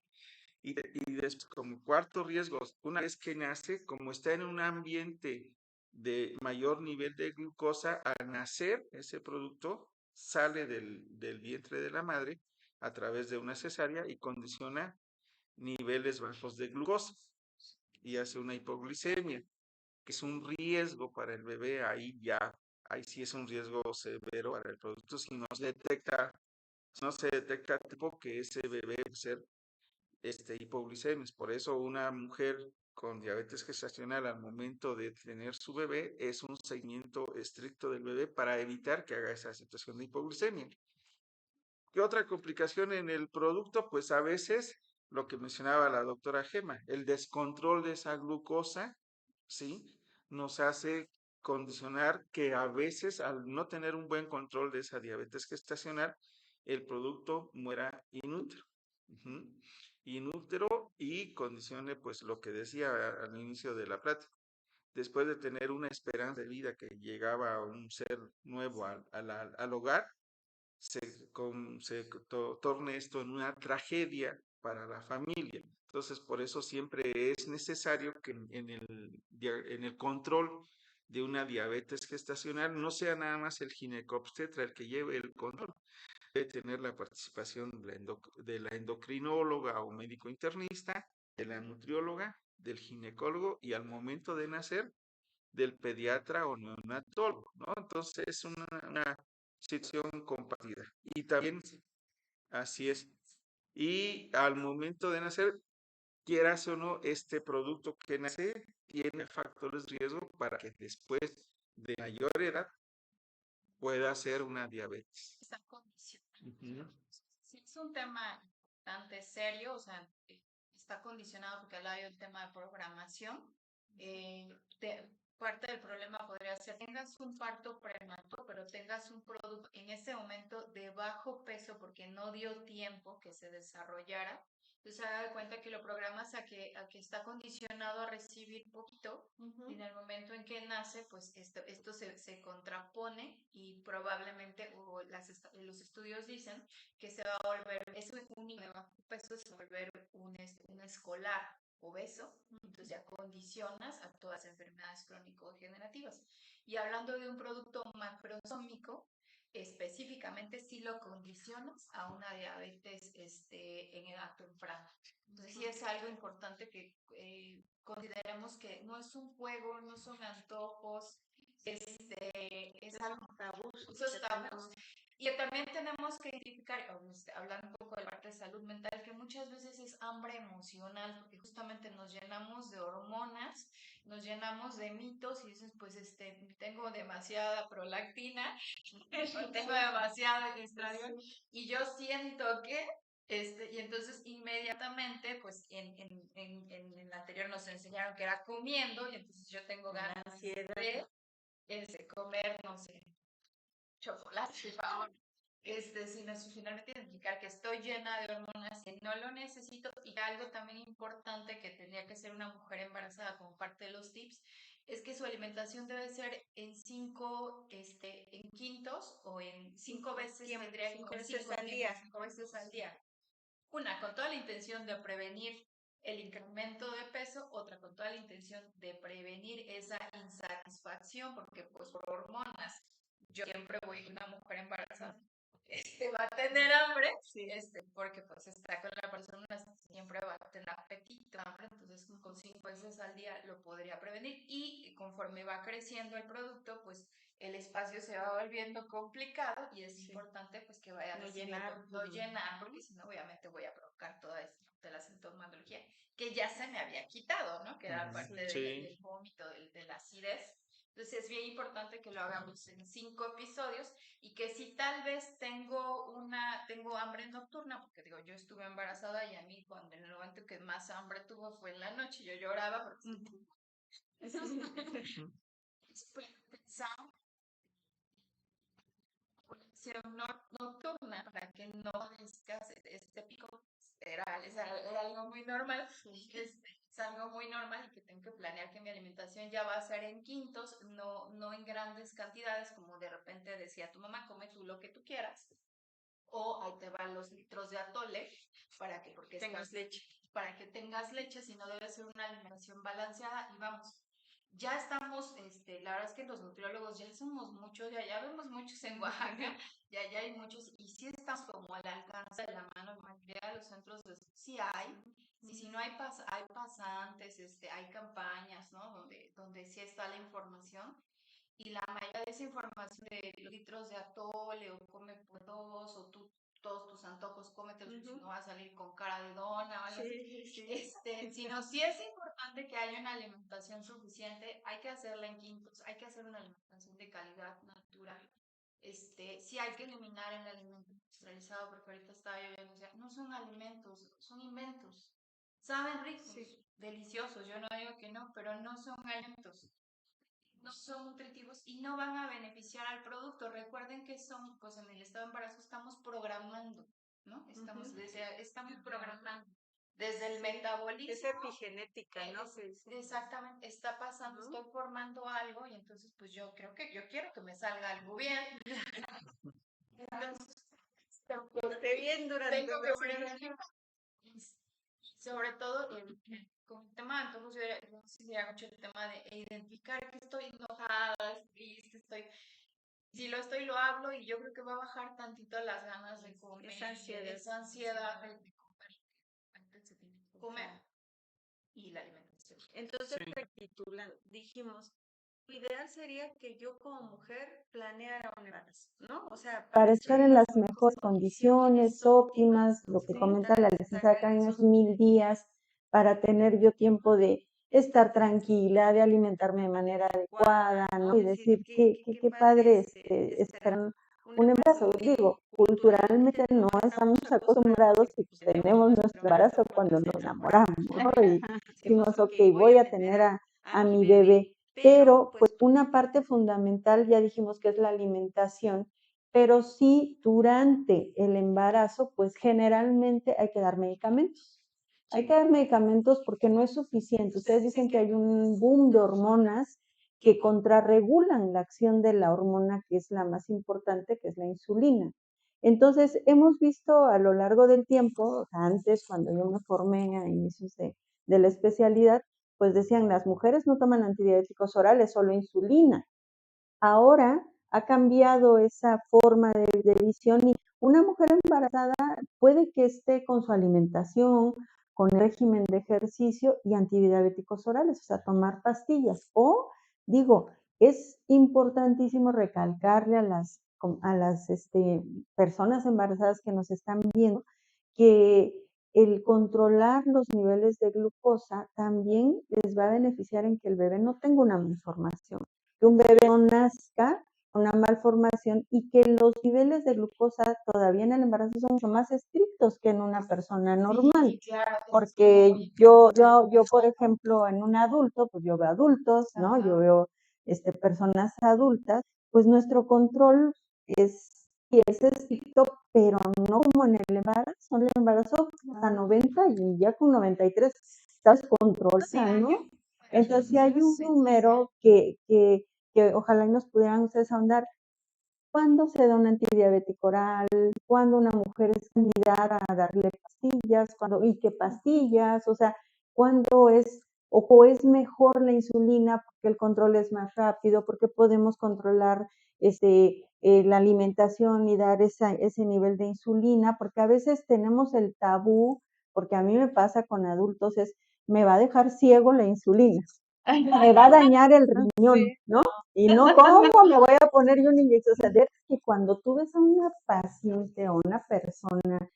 Y después, como cuarto riesgo, una vez que nace, como está en un ambiente de mayor nivel de glucosa, al nacer ese producto sale del vientre de la madre a través de una cesárea y condiciona niveles bajos de glucosa y hace una hipoglicemia, que es un riesgo para el bebé. Ahí sí es un riesgo severo para el producto si no se detecta a tiempo que ese bebé va a ser hipoglicemias. Por eso una mujer con diabetes gestacional al momento de tener su bebé es un seguimiento estricto del bebé para evitar que haga esa situación de hipoglicemia. ¿Qué otra complicación en el producto? Pues a veces lo que mencionaba la doctora Gema, el descontrol de esa glucosa, ¿sí? Nos hace condicionar que a veces al no tener un buen control de esa diabetes gestacional, el producto muera inútero. Inútero y condicione pues lo que decía al inicio de la plática. Después de tener una esperanza de vida que llegaba a un ser nuevo al hogar, torne esto en una tragedia para la familia. Entonces, por eso siempre es necesario que en el control de una diabetes gestacional no sea nada más el ginecobstetra el que lleve el control. Debe tener la participación de la endocrinóloga o médico internista, de la nutrióloga, del ginecólogo y al momento de nacer, del pediatra o neonatólogo, ¿no? Entonces es una situación compartida. Y también, así es. Y al momento de nacer, quieras o no, este producto que nace tiene factores de riesgo para que después de mayor edad pueda ser una diabetes.
Está condicionado. Sí, es un tema bastante serio, o sea, está condicionado porque hablaba yo del tema de programación. Parte del problema podría ser tengas un parto prematuro, pero tengas un producto en ese momento de bajo peso porque no dio tiempo que se desarrollara. Entonces se da cuenta que lo programas a que está condicionado a recibir poquito, y en el momento en que nace, pues esto se contrapone y probablemente, los estudios dicen que se va a volver, un niño de bajo peso se va a volver un escolar obeso, entonces ya condicionas a todas las enfermedades crónico-degenerativas. Y hablando de un producto macrosómico, específicamente si lo condicionas a una diabetes en edad temprana. Entonces sí es algo importante que consideremos que no es un juego, no son antojos, es algo tabús. Y también tenemos que identificar, hablando un poco de la parte de salud mental, que muchas veces es hambre emocional, porque justamente nos llenamos de hormonas, nos llenamos de mitos y dices, pues tengo demasiada prolactina, tengo demasiada estradiol, y yo siento que, y entonces inmediatamente, pues en el anterior nos enseñaron que era comiendo, y entonces yo tengo ganas de comer, no sé, chocolate, sino finalmente identificar que estoy llena de hormonas y no lo necesito. Y algo también importante que tendría que ser una mujer embarazada como parte de los tips es que su alimentación debe ser en 5 en quintos, o en 5 veces, tendría
5 veces al día.
5 veces al día. Una, con toda la intención de prevenir el incremento de peso, otra con toda la intención de prevenir esa insatisfacción, porque pues por hormonas, yo siempre voy, una mujer embarazada, va a tener hambre, sí. Porque pues está con la persona, siempre va a tener apetito, hambre, entonces con 5 veces al día lo podría prevenir, y conforme va creciendo el producto, pues el espacio se va volviendo complicado y es importante pues que vaya no llenar, porque si no obviamente voy a provocar toda de la sintomatología que ya se me había quitado, ¿no? Que era parte del vómito, de la acidez. Entonces es bien importante que lo hagamos en 5 episodios y que si tal vez tengo hambre nocturna, porque digo, yo estuve embarazada y a mí cuando en el momento que más hambre tuvo fue en la noche, yo lloraba porque después pensaba nocturna para que no descanse este pico. Era algo muy normal. Es algo muy normal y que tengo que planear que mi alimentación ya va a ser en quintos, no en grandes cantidades, como de repente decía tu mamá, come tú lo que tú quieras. O ahí te van los litros de atole para que
tengas leche.
Para que tengas leche, sino debe ser una alimentación balanceada. Y vamos, ya estamos, la verdad es que los nutriólogos ya somos muchos, ya vemos muchos en Oaxaca, ya hay muchos, y sí estamos como al alcance de la mano, en mayoría de los centros, sí hay, y si no hay pasantes, hay campañas, ¿no? Donde sí está la información, y la mayoría de esa información de litros de atole, o come por dos, o tú todos tus antojos, cómetelos, si no va a salir con cara de dona o algo así. Sino sí es importante que haya una alimentación suficiente, hay que hacerla en quintos, hay que hacer una alimentación de calidad natural. Sí hay que eliminar el alimento industrializado, porque ahorita estaba yo viendo, o sea, no son alimentos, son inventos. Saben ricos, deliciosos, yo no digo que no, pero no son alimentos. No son nutritivos y no van a beneficiar al producto. Recuerden que pues en el estado de embarazo estamos programando, ¿no? Estamos programando. Desde el metabolismo.
Es epigenética, ¿no?
Exactamente, está pasando, estoy formando algo y entonces pues yo quiero que me salga algo bien. Entonces,
esté bien durante
sobre todo con el tema de antojos, yo considero mucho el tema de identificar que estoy enojada, triste, si lo estoy, lo hablo y yo creo que va a bajar tantito las ganas de comer. Esa ansiedad de comer. Antes se tiene que comer y la alimentación.
Entonces, recapitulando, dijimos, lo ideal sería que yo como mujer planeara un embarazo, ¿no? O sea,
para estar en las mejores condiciones óptimas, lo que comenta la licenciada Karen, es 1000 días para tener yo tiempo de estar tranquila, de alimentarme de manera adecuada, ¿no? Y decir, qué padre estar un embarazo. Digo, culturalmente no estamos acostumbrados y pues tenemos nuestro embarazo cuando nos enamoramos, ¿no? Y decimos, ok, voy a tener a mi bebé. Pero pues una parte fundamental, ya dijimos que es la alimentación, pero sí durante el embarazo, pues generalmente hay que dar medicamentos. Hay que dar medicamentos porque no es suficiente. Ustedes dicen que hay un boom de hormonas que contrarregulan la acción de la hormona que es la más importante, que es la insulina. Entonces, hemos visto a lo largo del tiempo, antes cuando yo me formé a inicios de la especialidad, pues decían, las mujeres no toman antibióticos orales, solo insulina. Ahora ha cambiado esa forma de visión y una mujer embarazada puede que esté con su alimentación, con el régimen de ejercicio y antidiabéticos orales, o sea, tomar pastillas. O, digo, es importantísimo recalcarle a las personas embarazadas que nos están viendo que el controlar los niveles de glucosa también les va a beneficiar en que el bebé no tenga una malformación, que un bebé no nazca con una malformación y que los niveles de glucosa todavía en el embarazo son mucho más estrictos que en una persona normal.
Sí, claro,
porque yo, por ejemplo, en un adulto, pues yo veo adultos, ¿no? Yo veo personas adultas, pues nuestro control es estricto, pero no como en el embarazo. En el embarazo a 90 y ya con 93 estás controlando, ¿no? Entonces, si hay un número que ojalá nos pudieran ustedes ahondar, ¿cuándo se da un antidiabético oral? ¿Cuándo una mujer es candidata a darle pastillas? ¿Y qué pastillas? O sea, ¿cuándo es mejor la insulina porque el control es más rápido, porque podemos controlar la alimentación y dar ese nivel de insulina? Porque a veces tenemos el tabú, porque a mí me pasa con adultos, me va a dejar ciego la insulina, me va a dañar el riñón, ¿no? Y no, ¿cómo me voy a poner yo una inyección? O sea, de que cuando tú ves a una paciente o una persona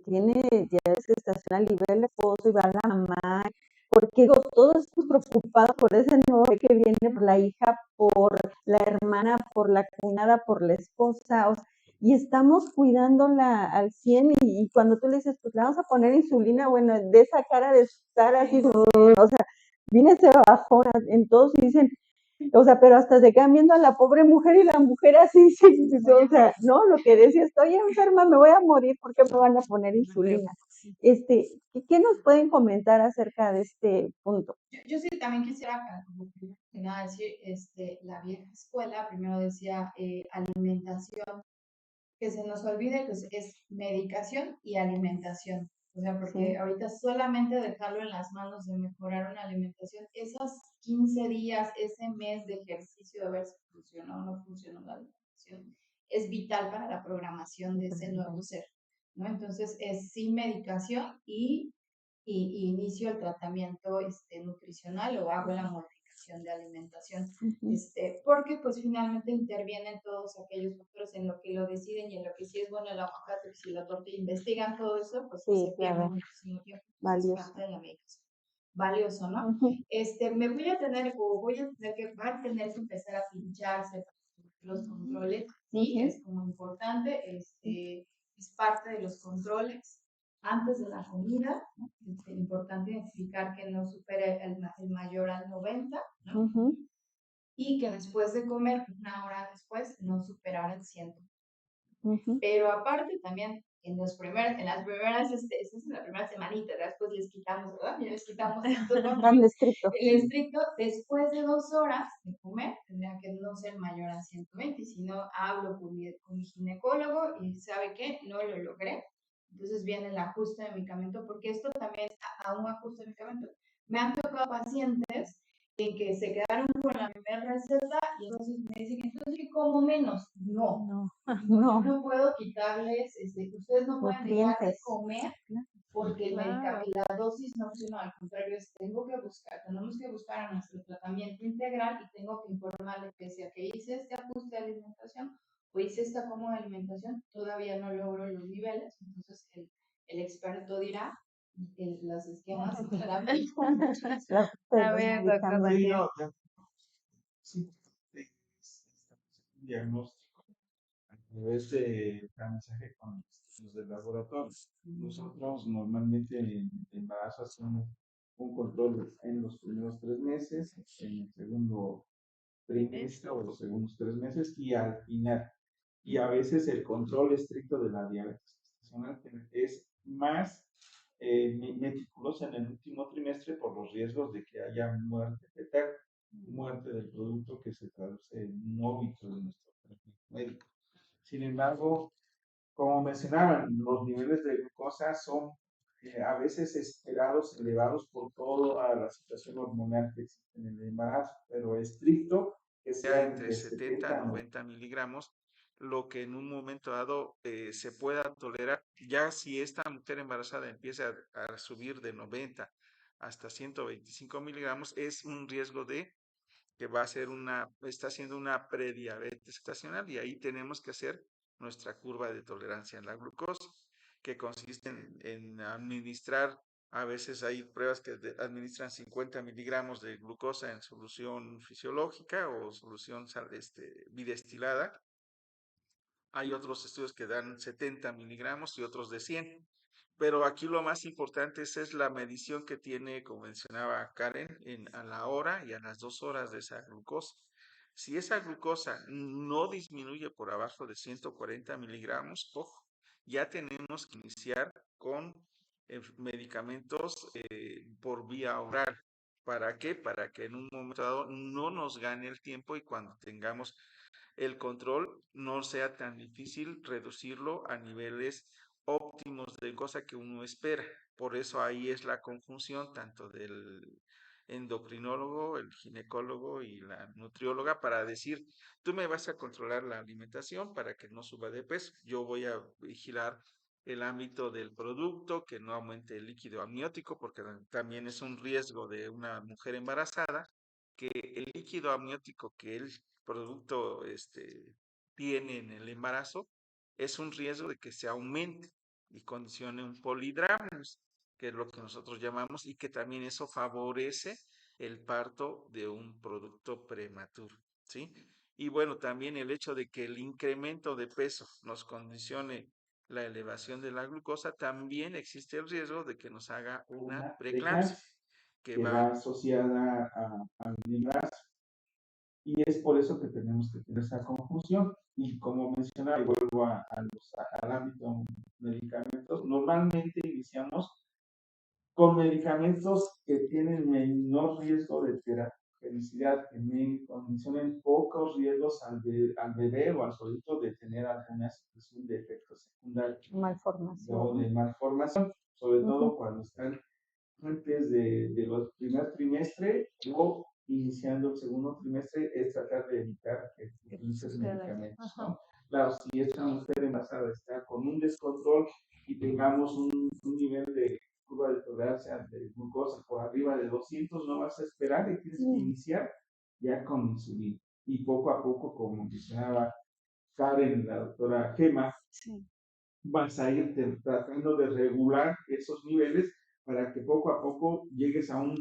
tiene diabetes gestacional y ve al esposo y va a la mamá, porque digo, todos estamos preocupados por ese nuevo que viene por la hija, por la hermana, por la cuñada, por la esposa, o sea, y estamos cuidándola al 100 y cuando tú le dices, pues le vamos a poner insulina, bueno, de esa cara de estar así, o sea, viene ese bajón en todos y dicen, o sea, pero hasta se quedan viendo a la pobre mujer y la mujer así, sí, o sea, no, lo que decía, estoy enferma, me voy a morir, ¿por qué me van a poner insulina? ¿Qué nos pueden comentar acerca de este punto?
Yo sí también quisiera, como que nada, decir, la vieja escuela primero decía alimentación, que se nos olvide que es medicación y alimentación. O sea, porque ahorita solamente dejarlo en las manos de mejorar una alimentación, esos 15 días, ese mes de ejercicio de ver si funciona o no funciona la alimentación, es vital para la programación de ese nuevo ser, ¿no? Entonces, es sin medicación y inicio el tratamiento nutricional o hago la modificación de alimentación, porque pues finalmente intervienen todos aquellos factores en lo que lo deciden y en lo que sí es bueno el aguacate, si la tortilla, investigan todo eso, pues se pierde muchísimo tiempo. Es parte de la medicación. Valioso, ¿no? Me voy a tener que empezar a pincharse los controles, sí, es como importante, es parte de los controles antes de la comida, ¿no? Es importante identificar que no supere el mayor al 90, ¿no? Y que después de comer, una hora después, no superar el 100. Pero aparte también, en las primeras, esta es la primera semanita, después les quitamos, ¿verdad? Ya les quitamos el estricto, después de 2 horas de comer, tendría que no ser mayor a 120, si no hablo con mi ginecólogo y ¿sabe qué? No lo logré. Entonces viene el ajuste de medicamento, porque esto también a un ajuste de medicamento. Me han tocado pacientes que se quedaron con la primera receta y entonces me dicen, entonces que como menos. No, yo no puedo quitarles, ustedes no pueden dejar de comer porque la dosis no funciona, al contrario, tenemos que buscar a nuestro tratamiento integral y tengo que informarle que si que hice este ajuste de alimentación o hice esta cómoda alimentación, todavía no logro los niveles, entonces el experto dirá los esquemas de terapia.
A ver, doctor Daniel.
Sí, un diagnóstico a través de mensaje con los del laboratorio. Nosotros normalmente en embarazo hacemos un control en los primeros 3 meses, en el segundo trimestre o los segundos 3 meses y al final. Y a veces el control estricto de la diabetes gestacional es más meticuloso en el último trimestre por los riesgos de que haya muerte fetal, muerte del producto que se traduce en un óbito de nuestro tratamiento médico. Sin embargo, como mencionaban, los niveles de glucosa son a veces esperados, elevados por toda la situación hormonal que existe en el embarazo, pero estricto que sea entre 70 a 90 miligramos, lo que en un momento dado se pueda tolerar. Ya si esta mujer embarazada empieza a subir de 90 hasta 125 miligramos, es un riesgo de que está haciendo una prediabetes estacional y ahí tenemos que hacer nuestra curva de tolerancia en la glucosa, que consiste en administrar, a veces hay pruebas que administran 50 miligramos de glucosa en solución fisiológica o solución bidestilada. Hay otros estudios que dan 70 miligramos y otros de 100. Pero aquí lo más importante es la medición que tiene, como mencionaba Karen, a la hora y a las 2 horas de esa glucosa. Si esa glucosa no disminuye por abajo de 140 miligramos, ojo, ya tenemos que iniciar con medicamentos por vía oral. ¿Para qué? Para que en un momento dado no nos gane el tiempo y cuando tengamos el control no sea tan difícil reducirlo a niveles óptimos de cosa que uno espera. Por eso ahí es la conjunción tanto del endocrinólogo, el ginecólogo y la nutrióloga para decir, tú me vas a controlar la alimentación para que no suba de peso, yo voy a vigilar el ámbito del producto, que no aumente el líquido amniótico, porque también es un riesgo de una mujer embarazada, que el líquido amniótico que el producto tiene en el embarazo es un riesgo de que se aumente y condicione un polidrámesis, que es lo que nosotros llamamos, y que también eso favorece el parto de un producto prematuro. ¿sí? Y bueno, también el hecho de que el incremento de peso nos condicione la elevación de la glucosa, también existe el riesgo de que nos haga una preeclampsia, que va
asociada al embarazo. Y es por eso que tenemos que tener esa confusión. Y como mencionaba, y vuelvo al ámbito medicamentos, normalmente iniciamos con medicamentos que tienen menor riesgo de terapenicidad, que condicionen pocos riesgos al bebé o al solito de tener alguna situación de efectos secundarios o
Malformación.
de malformación, sobre todo cuando están antes de los primer trimestre o iniciando el segundo trimestre, es tratar de evitar que utilices medicamentos, ¿no? Claro, si esta mujer embarazada está con un descontrol y tengamos un nivel de curva de tolerancia de glucosa por arriba de 200, no vas a esperar y tienes que iniciar ya con insulina. Y poco a poco, como mencionaba Karen, la doctora Gema, vas a ir tratando de regular esos niveles para que poco a poco llegues a un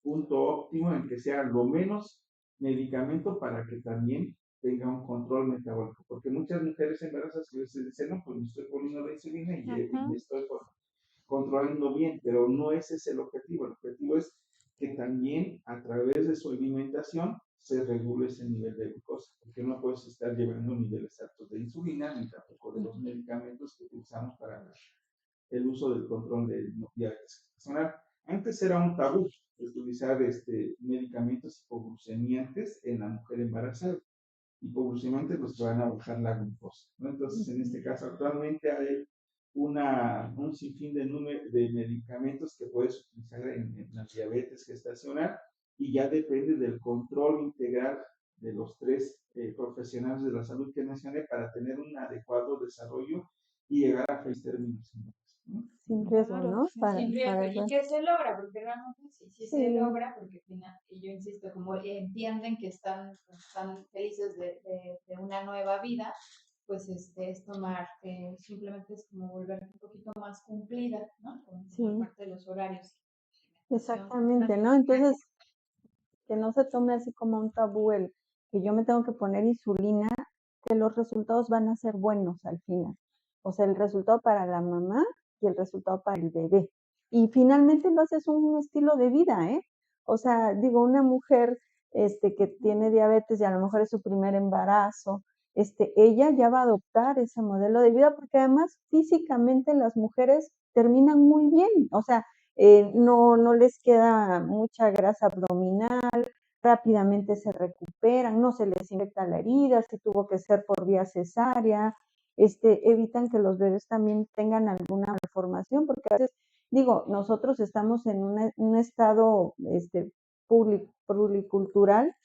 punto óptimo en que sea lo menos medicamento para que también tenga un control metabólico. Porque muchas mujeres embarazadas a veces dicen, no, pues me estoy poniendo la insulina y me estoy controlando bien, pero no ese es el objetivo. El objetivo es que también a través de su alimentación se regule ese nivel de glucosa, porque no puedes estar llevando niveles altos de insulina ni tampoco de los medicamentos que utilizamos para el uso del control de diabetes gestacional. Antes era un tabú utilizar medicamentos hipoglucemiantes en la mujer embarazada. Hipoglucemiantes los que van a bajar la glucosa, ¿no? Entonces, en este caso, actualmente hay un sinfín de medicamentos que puedes utilizar en la diabetes gestacional y ya depende del control integral de los tres profesionales de la salud que mencioné para tener un adecuado desarrollo y llegar a feliz términos. ¿No?
Sin riesgo, ¿no?
Sin riesgo. ¿Y qué se logra? Porque realmente sí se logra, porque al final, y yo insisto, como entienden que están felices de una nueva vida, pues es tomar, simplemente es como volver un poquito más cumplida, ¿no? Con la parte de los horarios.
Exactamente, ¿no? Entonces, que no se tome así como un tabú el que yo me tengo que poner insulina, que los resultados van a ser buenos al final. O sea, el resultado para la mamá y el resultado para el bebé. Y finalmente lo haces un estilo de vida, ¿eh? O sea, digo, una mujer que tiene diabetes y a lo mejor es su primer embarazo, ella ya va a adoptar ese modelo de vida porque además físicamente las mujeres terminan muy bien, o sea, no les queda mucha grasa abdominal, rápidamente se recuperan, no se les infecta la herida, si tuvo que ser por vía cesárea, evitan que los bebés también tengan alguna malformación, porque a veces, digo, nosotros estamos en un estado pluricultural,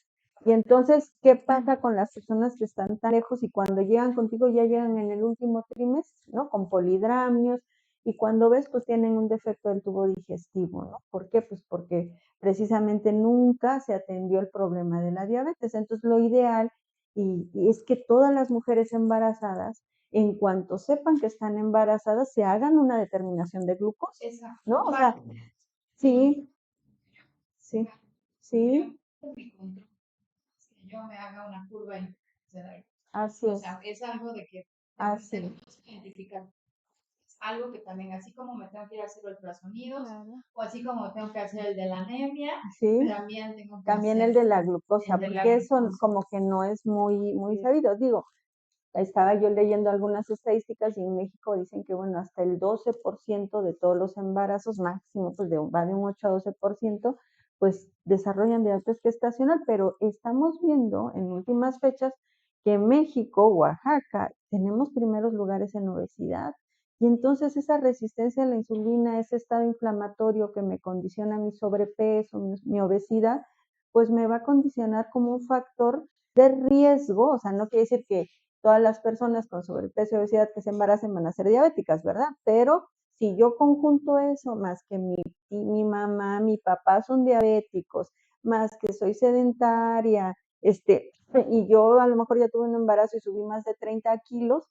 y entonces, ¿qué pasa con las personas que están tan lejos y cuando llegan contigo ya llegan en el último trimestre, ¿no? Con polidramios, y cuando ves, pues tienen un defecto del tubo digestivo, ¿no? ¿Por qué? Pues porque precisamente nunca se atendió el problema de la diabetes. Entonces, lo ideal y es que todas las mujeres embarazadas, en cuanto sepan que están embarazadas, se hagan una determinación de glucosa, ¿no? O sea, sí, sí.
Yo me haga una curva y
Así
o
es.
sea, es algo de que
Así.
tenemos que identificar. Es algo que también, así como me tengo que ir a hacer ultrasonidos, o así como tengo que hacer el de la anemia,
sí,
también tengo que
también
hacer
el de la glucosa,
el de la
porque eso
glucosa.
como que no es muy sabido. Digo, estaba yo leyendo algunas estadísticas y en México dicen que, bueno, hasta el 12% de todos los embarazos máximo, pues va de un 8 a 12%, pues desarrollan diabetes gestacional, pero estamos viendo en últimas fechas que México, Oaxaca, tenemos primeros lugares en obesidad. Y entonces esa resistencia a la insulina, ese estado inflamatorio que me condiciona mi sobrepeso, mi obesidad, pues me va a condicionar como un factor de riesgo, o sea, no quiere decir que todas las personas con sobrepeso y obesidad que se embaracen van a ser diabéticas, ¿verdad? Pero si yo conjunto eso, más que mi mamá, mi papá son diabéticos, más que soy sedentaria, y yo a lo mejor ya tuve un embarazo y subí más de 30 kilos,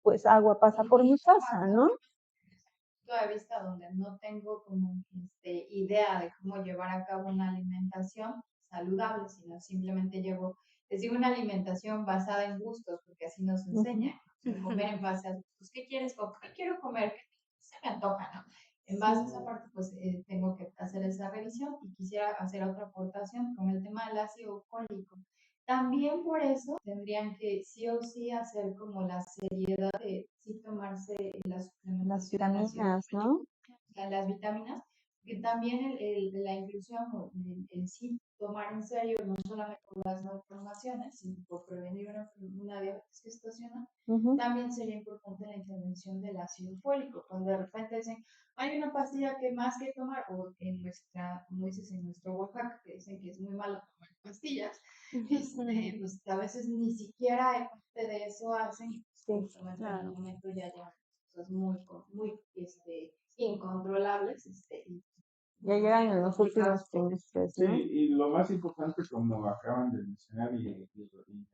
pues agua pasa por mi casa, ¿no?
De vista donde no tengo como idea de cómo llevar a cabo una alimentación saludable, sino simplemente llevo
les digo, una alimentación basada en gustos, porque así nos enseñan, comer en base a, pues, ¿qué quieres comer? ¿Qué quiero comer? ¿Qué se me antoja, no? En base a esa parte, pues tengo que hacer esa revisión y quisiera hacer otra aportación con el tema del ácido fólico. También por eso tendrían que sí o sí hacer como la seriedad de sí tomarse las
Las
suplementación de ácido
vitaminas, ¿no?
fólico, las vitaminas, que también la inclusión, en sí tomar en serio no solamente por las malformaciones, sino por prevenir una diabetes gestacional, también sería importante la intervención del ácido fólico. Cuando de repente dicen, hay una pastilla que más que tomar, o en nuestra, como dices, en nuestro Oaxaca, que dicen que es muy malo tomar pastillas, pues a veces ni siquiera en parte de eso hacen, y pues, en algún momento ya llevan cosas muy incontrolables, y
Ya llegan en los últimos trimestres,
Sí,
¿no?
y lo más importante, como acaban de mencionar y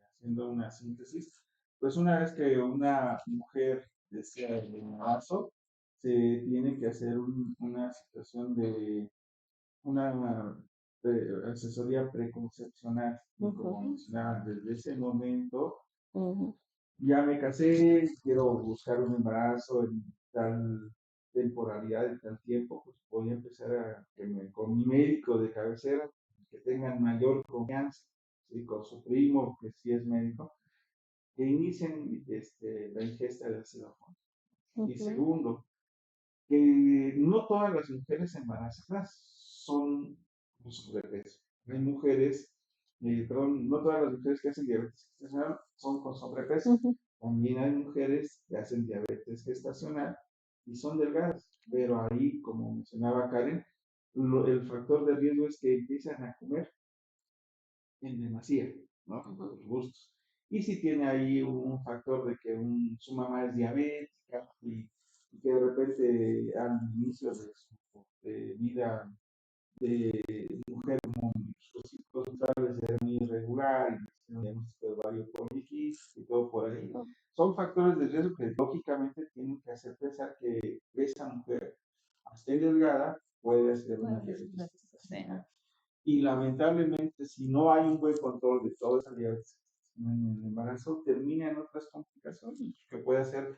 haciendo una síntesis, pues una vez que una mujer desea el embarazo, se tiene que hacer una situación de una asesoría preconcepcional. Y como mencionaba, desde ese momento ya me casé, quiero buscar un embarazo en tal temporalidad, en tal tiempo, pues voy a empezar con mi médico de cabecera, que tengan mayor confianza, ¿sí? Con su primo, que sí es médico, que inicien la ingesta de ácido fólico. Y segundo, que no todas las mujeres embarazadas son con sobrepeso. Hay mujeres, perdón, no todas las mujeres que hacen diabetes gestacional son con sobrepeso. También hay mujeres que hacen diabetes gestacional y son delgadas, pero ahí, como mencionaba Karen, el factor de riesgo es que empiezan a comer en demasía, ¿no? Por gustos. Y si tiene ahí un factor de que su mamá es diabética y que de repente al inicio de su vida de mujer, como sus ciclos menstruales eran muy irregular y un diagnóstico de ovario poliquístico y todo por ahí, son factores de riesgo que lógicamente tienen que hacer pensar que esa mujer, hasta delgada, puede hacer una diabetes gestacional. Y lamentablemente, si no hay un buen control de toda esa diabetes en el embarazo, termina en otras complicaciones que puede ser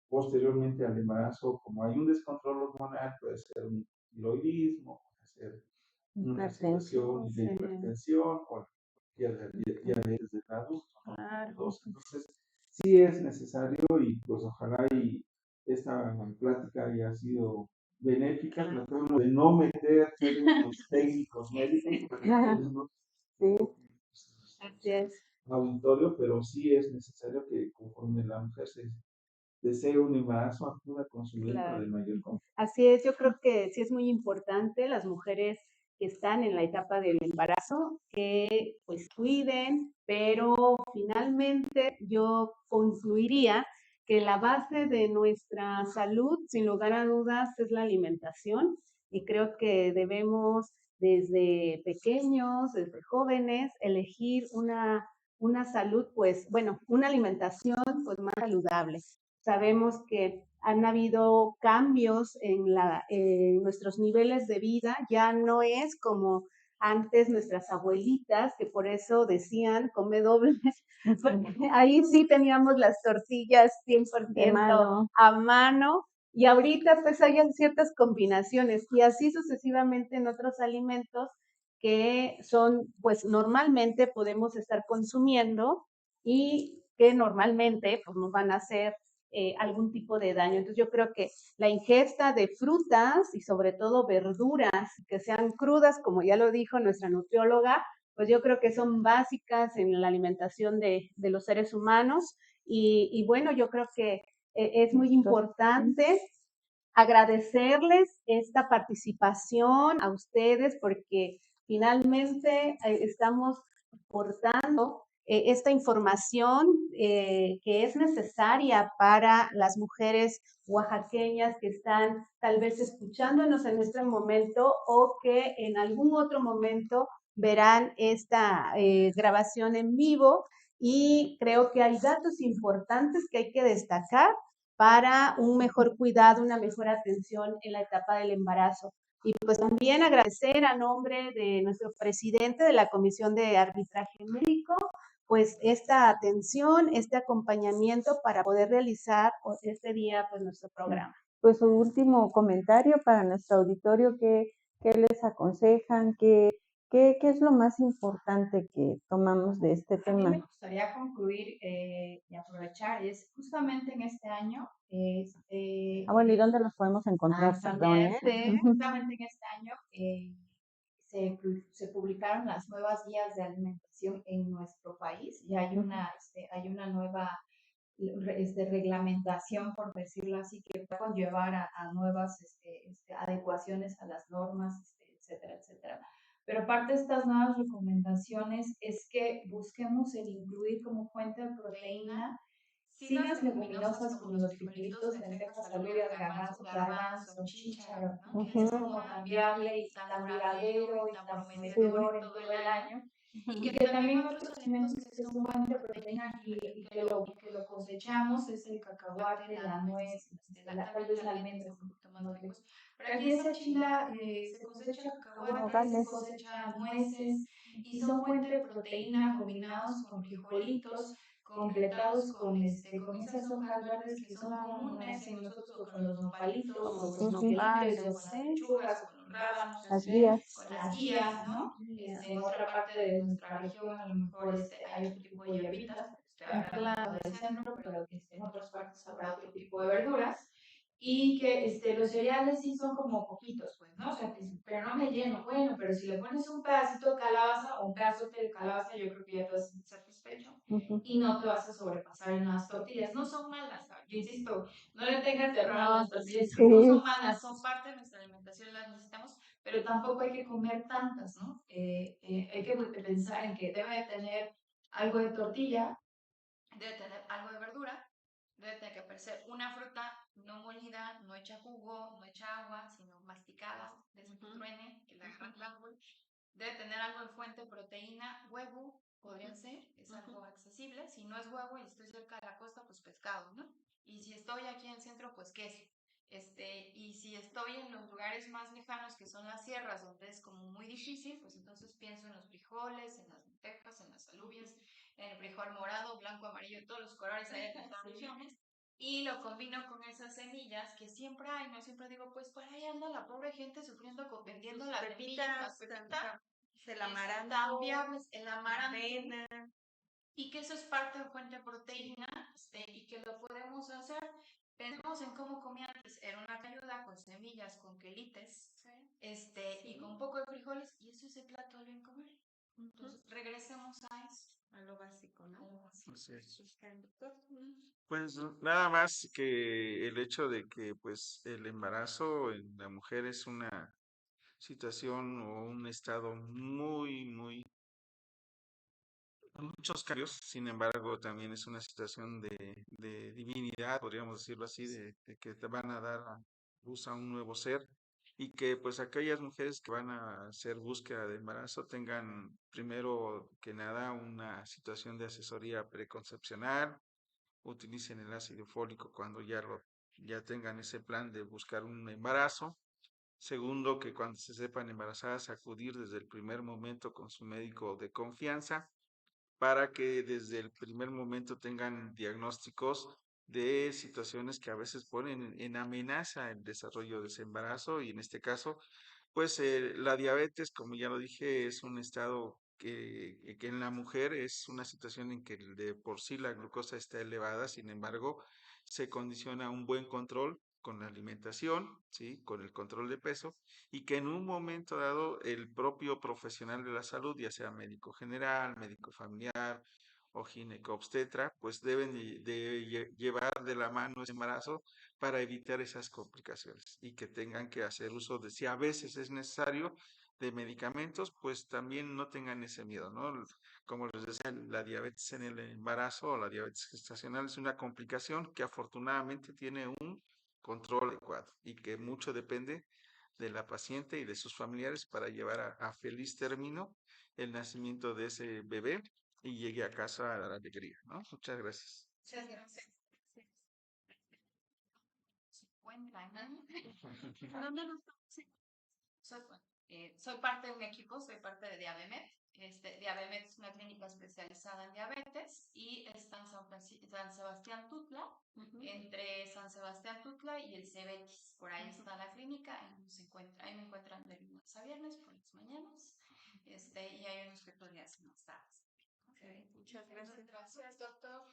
posteriormente al embarazo, como hay un descontrol hormonal, puede ser un tiroidismo, puede ser una situación de hipertensión o diabetes del adulto, ¿no? Entonces, sí es necesario y pues ojalá y esta plática haya sido benéfica, tratando de no meter términos técnicos médicos,
Sí.
Así es.
auditorio, pero sí es necesario que conforme la mujer se desee un embarazo, acuda con su médico de mayor confianza.
Así es, yo creo que sí es muy importante las mujeres que están en la etapa del embarazo que pues cuiden, pero finalmente yo concluiría que la base de nuestra salud, sin lugar a dudas, es la alimentación y creo que debemos desde pequeños, desde jóvenes, elegir una salud, pues bueno, una alimentación pues más saludable. Sabemos que han habido cambios en nuestros niveles de vida, ya no es como antes nuestras abuelitas, que por eso decían, come doble, porque ahí sí teníamos las tortillas 100% a mano, y ahorita pues hay ciertas combinaciones, y así sucesivamente en otros alimentos que son, pues normalmente podemos estar consumiendo y que normalmente pues nos van a hacer algún tipo de daño. Entonces yo creo que la ingesta de frutas y sobre todo verduras que sean crudas, como ya lo dijo nuestra nutrióloga, pues yo creo que son básicas en la alimentación de los seres humanos y bueno, yo creo que es muy importante agradecerles esta participación a ustedes porque finalmente estamos aportando esta información que es necesaria para las mujeres oaxaqueñas que están tal vez escuchándonos en este momento o que en algún otro momento verán esta grabación en vivo y creo que hay datos importantes que hay que destacar para un mejor cuidado, una mejor atención en la etapa del embarazo. Y pues también agradecer a nombre de nuestro presidente de la Comisión de Arbitraje Médico, pues esta atención, este acompañamiento para poder realizar este día pues nuestro programa.
Pues su último comentario para nuestro auditorio, ¿qué les aconsejan? ¿Qué es lo más importante que tomamos de este
A mí
tema?
me gustaría concluir y aprovechar, es justamente en este año.
Bueno, ¿y dónde los podemos encontrar? Perdón,
Justamente en este año se publicaron las nuevas guías de alimentación en nuestro país y hay una nueva reglamentación, por decirlo así, que va a conllevar a nuevas adecuaciones a las normas, etcétera, etcétera. Pero parte de estas nuevas recomendaciones es que busquemos el incluir como fuente de proteína las leguminosas como los frijolitos, lentejas, alubias, garbanzo, chícharo, ¿no? Que es como tan viable y tan duradero y tan prometedor en todo el año. Y que también otros alimentos que son fuente de proteína y que lo cosechamos es el cacahuate, la nuez, tal vez la almendra es un poquito más lejos. Pero aquí esa chila se cosecha cacahuate, se cosecha nueces y son fuente de proteína combinados con frijolitos, completados con esas hojas verdes que son comunes en nosotros, o con los nopalitos, o con los nopalitos, o con las lechugas, o con los rábanos,
Las guías.
con las guías, ¿no? En otra parte de nuestra región a lo mejor hay otro tipo de hierbitas, estoy hablando del centro, pero en otras partes habrá otro tipo de verduras. Y que los cereales sí son como poquitos, pues, ¿no? O sea, pero no me lleno. Bueno, pero si le pones un pedacito de calabaza o un pedazo de calabaza, yo creo que ya te vas a sentir satisfecho y no te vas a sobrepasar en las tortillas. No son malas, yo insisto, no le tengas terror a las tortillas, no son malas, son parte de nuestra alimentación, las necesitamos, pero tampoco hay que comer tantas, ¿no? Hay que pensar en que debe de tener algo de tortilla, debe tener algo de verdura, debe tener que aparecer una fruta no molida, no hecha jugo, no hecha agua, sino masticada, desde que truene, que la agarran el árbol. Debe tener algo de fuente de proteína, huevo, podría ser, es algo accesible. Si no es huevo y estoy cerca de la costa, pues pescado, ¿no? Y si estoy aquí en el centro, pues queso. Y si estoy en los lugares más lejanos, que son las sierras, donde es como muy difícil, pues entonces pienso en los frijoles, en las lentejas, en las alubias, en el frijol morado, blanco, amarillo, todos los colores hay en las regiones. Y lo combino con esas semillas que siempre hay, ¿no? Siempre digo, pues por ahí anda la pobre gente sufriendo, vendiendo las semillas, las pepitas,
el amaranto,
tan viables, el amaranto, y que eso es parte de fuente de proteína, y que lo podemos hacer. Pensemos en cómo comía antes, era una cayuda con semillas, con quelites, y con un poco de frijoles, y eso es el plato de bien comer. Entonces, regresemos a eso.
A lo básico, ¿no?
Así es. Pues nada más que el hecho de que pues el embarazo en la mujer es una situación o un estado muy con muchos cambios. Sin embargo, también es una situación de divinidad, podríamos decirlo así, de que te van a dar a luz a un nuevo ser, y que pues aquellas mujeres que van a hacer búsqueda de embarazo tengan primero que nada una situación de asesoría preconcepcional, utilicen el ácido fólico cuando ya tengan ese plan de buscar un embarazo. Segundo, que cuando se sepan embarazadas, acudir desde el primer momento con su médico de confianza para que desde el primer momento tengan diagnósticos de situaciones que a veces ponen en amenaza el desarrollo de ese embarazo, y en este caso pues la diabetes, como ya lo dije, es un estado que en la mujer es una situación en que de por sí la glucosa está elevada. Sin embargo, se condiciona un buen control con la alimentación, ¿sí? Con el control de peso, y que en un momento dado el propio profesional de la salud, ya sea médico general, médico familiar o ginecobstetra, pues deben de llevar de la mano ese embarazo para evitar esas complicaciones, y que tengan que hacer uso de, si a veces es necesario, de medicamentos, pues también no tengan ese miedo, ¿no? Como les decía, la diabetes en el embarazo o la diabetes gestacional es una complicación que afortunadamente tiene un control adecuado, y que mucho depende de la paciente y de sus familiares para llevar a feliz término el nacimiento de ese bebé y llegue a casa a la alegría, ¿no? Muchas gracias.
Muchas gracias. ¿Dónde nos soy parte de un equipo, soy parte de Diabemed.
Diabetes es una clínica especializada en diabetes y está en San Sebastián Tutla, entre San Sebastián Tutla y el Cebetis. Por ahí está la clínica, ahí me encuentran de lunes a viernes por las mañanas, y hay unos cuantos días más tardes.
Okay. Muchas gracias.
Gracias, doctor.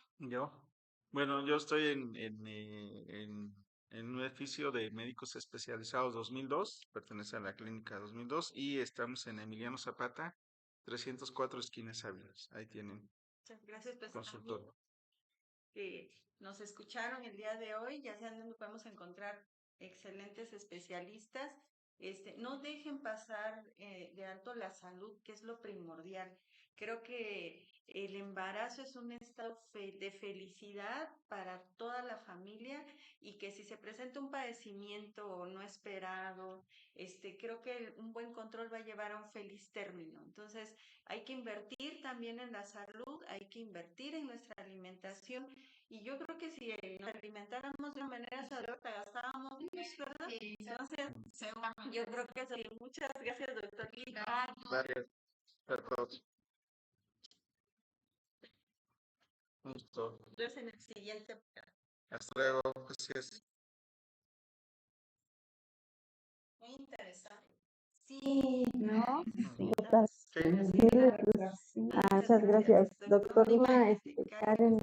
Bueno, yo estoy en un edificio de médicos especializados 2002, pertenece a la clínica 2002 y estamos en Emiliano Zapata, 304 esquinas Ávilas. Ahí tienen
Muchas gracias, pues,
consultorio.
Que nos escucharon el día de hoy, ya saben dónde podemos encontrar excelentes especialistas. No dejen pasar de alto la salud, que es lo primordial. Creo que el embarazo es un estado de felicidad para toda la familia y que si se presenta un padecimiento no esperado, creo que un buen control va a llevar a un feliz término. Entonces, hay que invertir también en la salud, hay que invertir en nuestra alimentación y yo creo que si nos alimentáramos de una manera saludable, gastábamos menos, ¿verdad? Entonces, yo creo que eso. Muchas gracias, doctor.
Gracias a todos. Un gusto.
Nos vemos en el siguiente.
Hasta luego. Gracias.
Muy interesante.
Sí, ¿no?
Sí.
Muchas gracias, doctor Lima, Karen.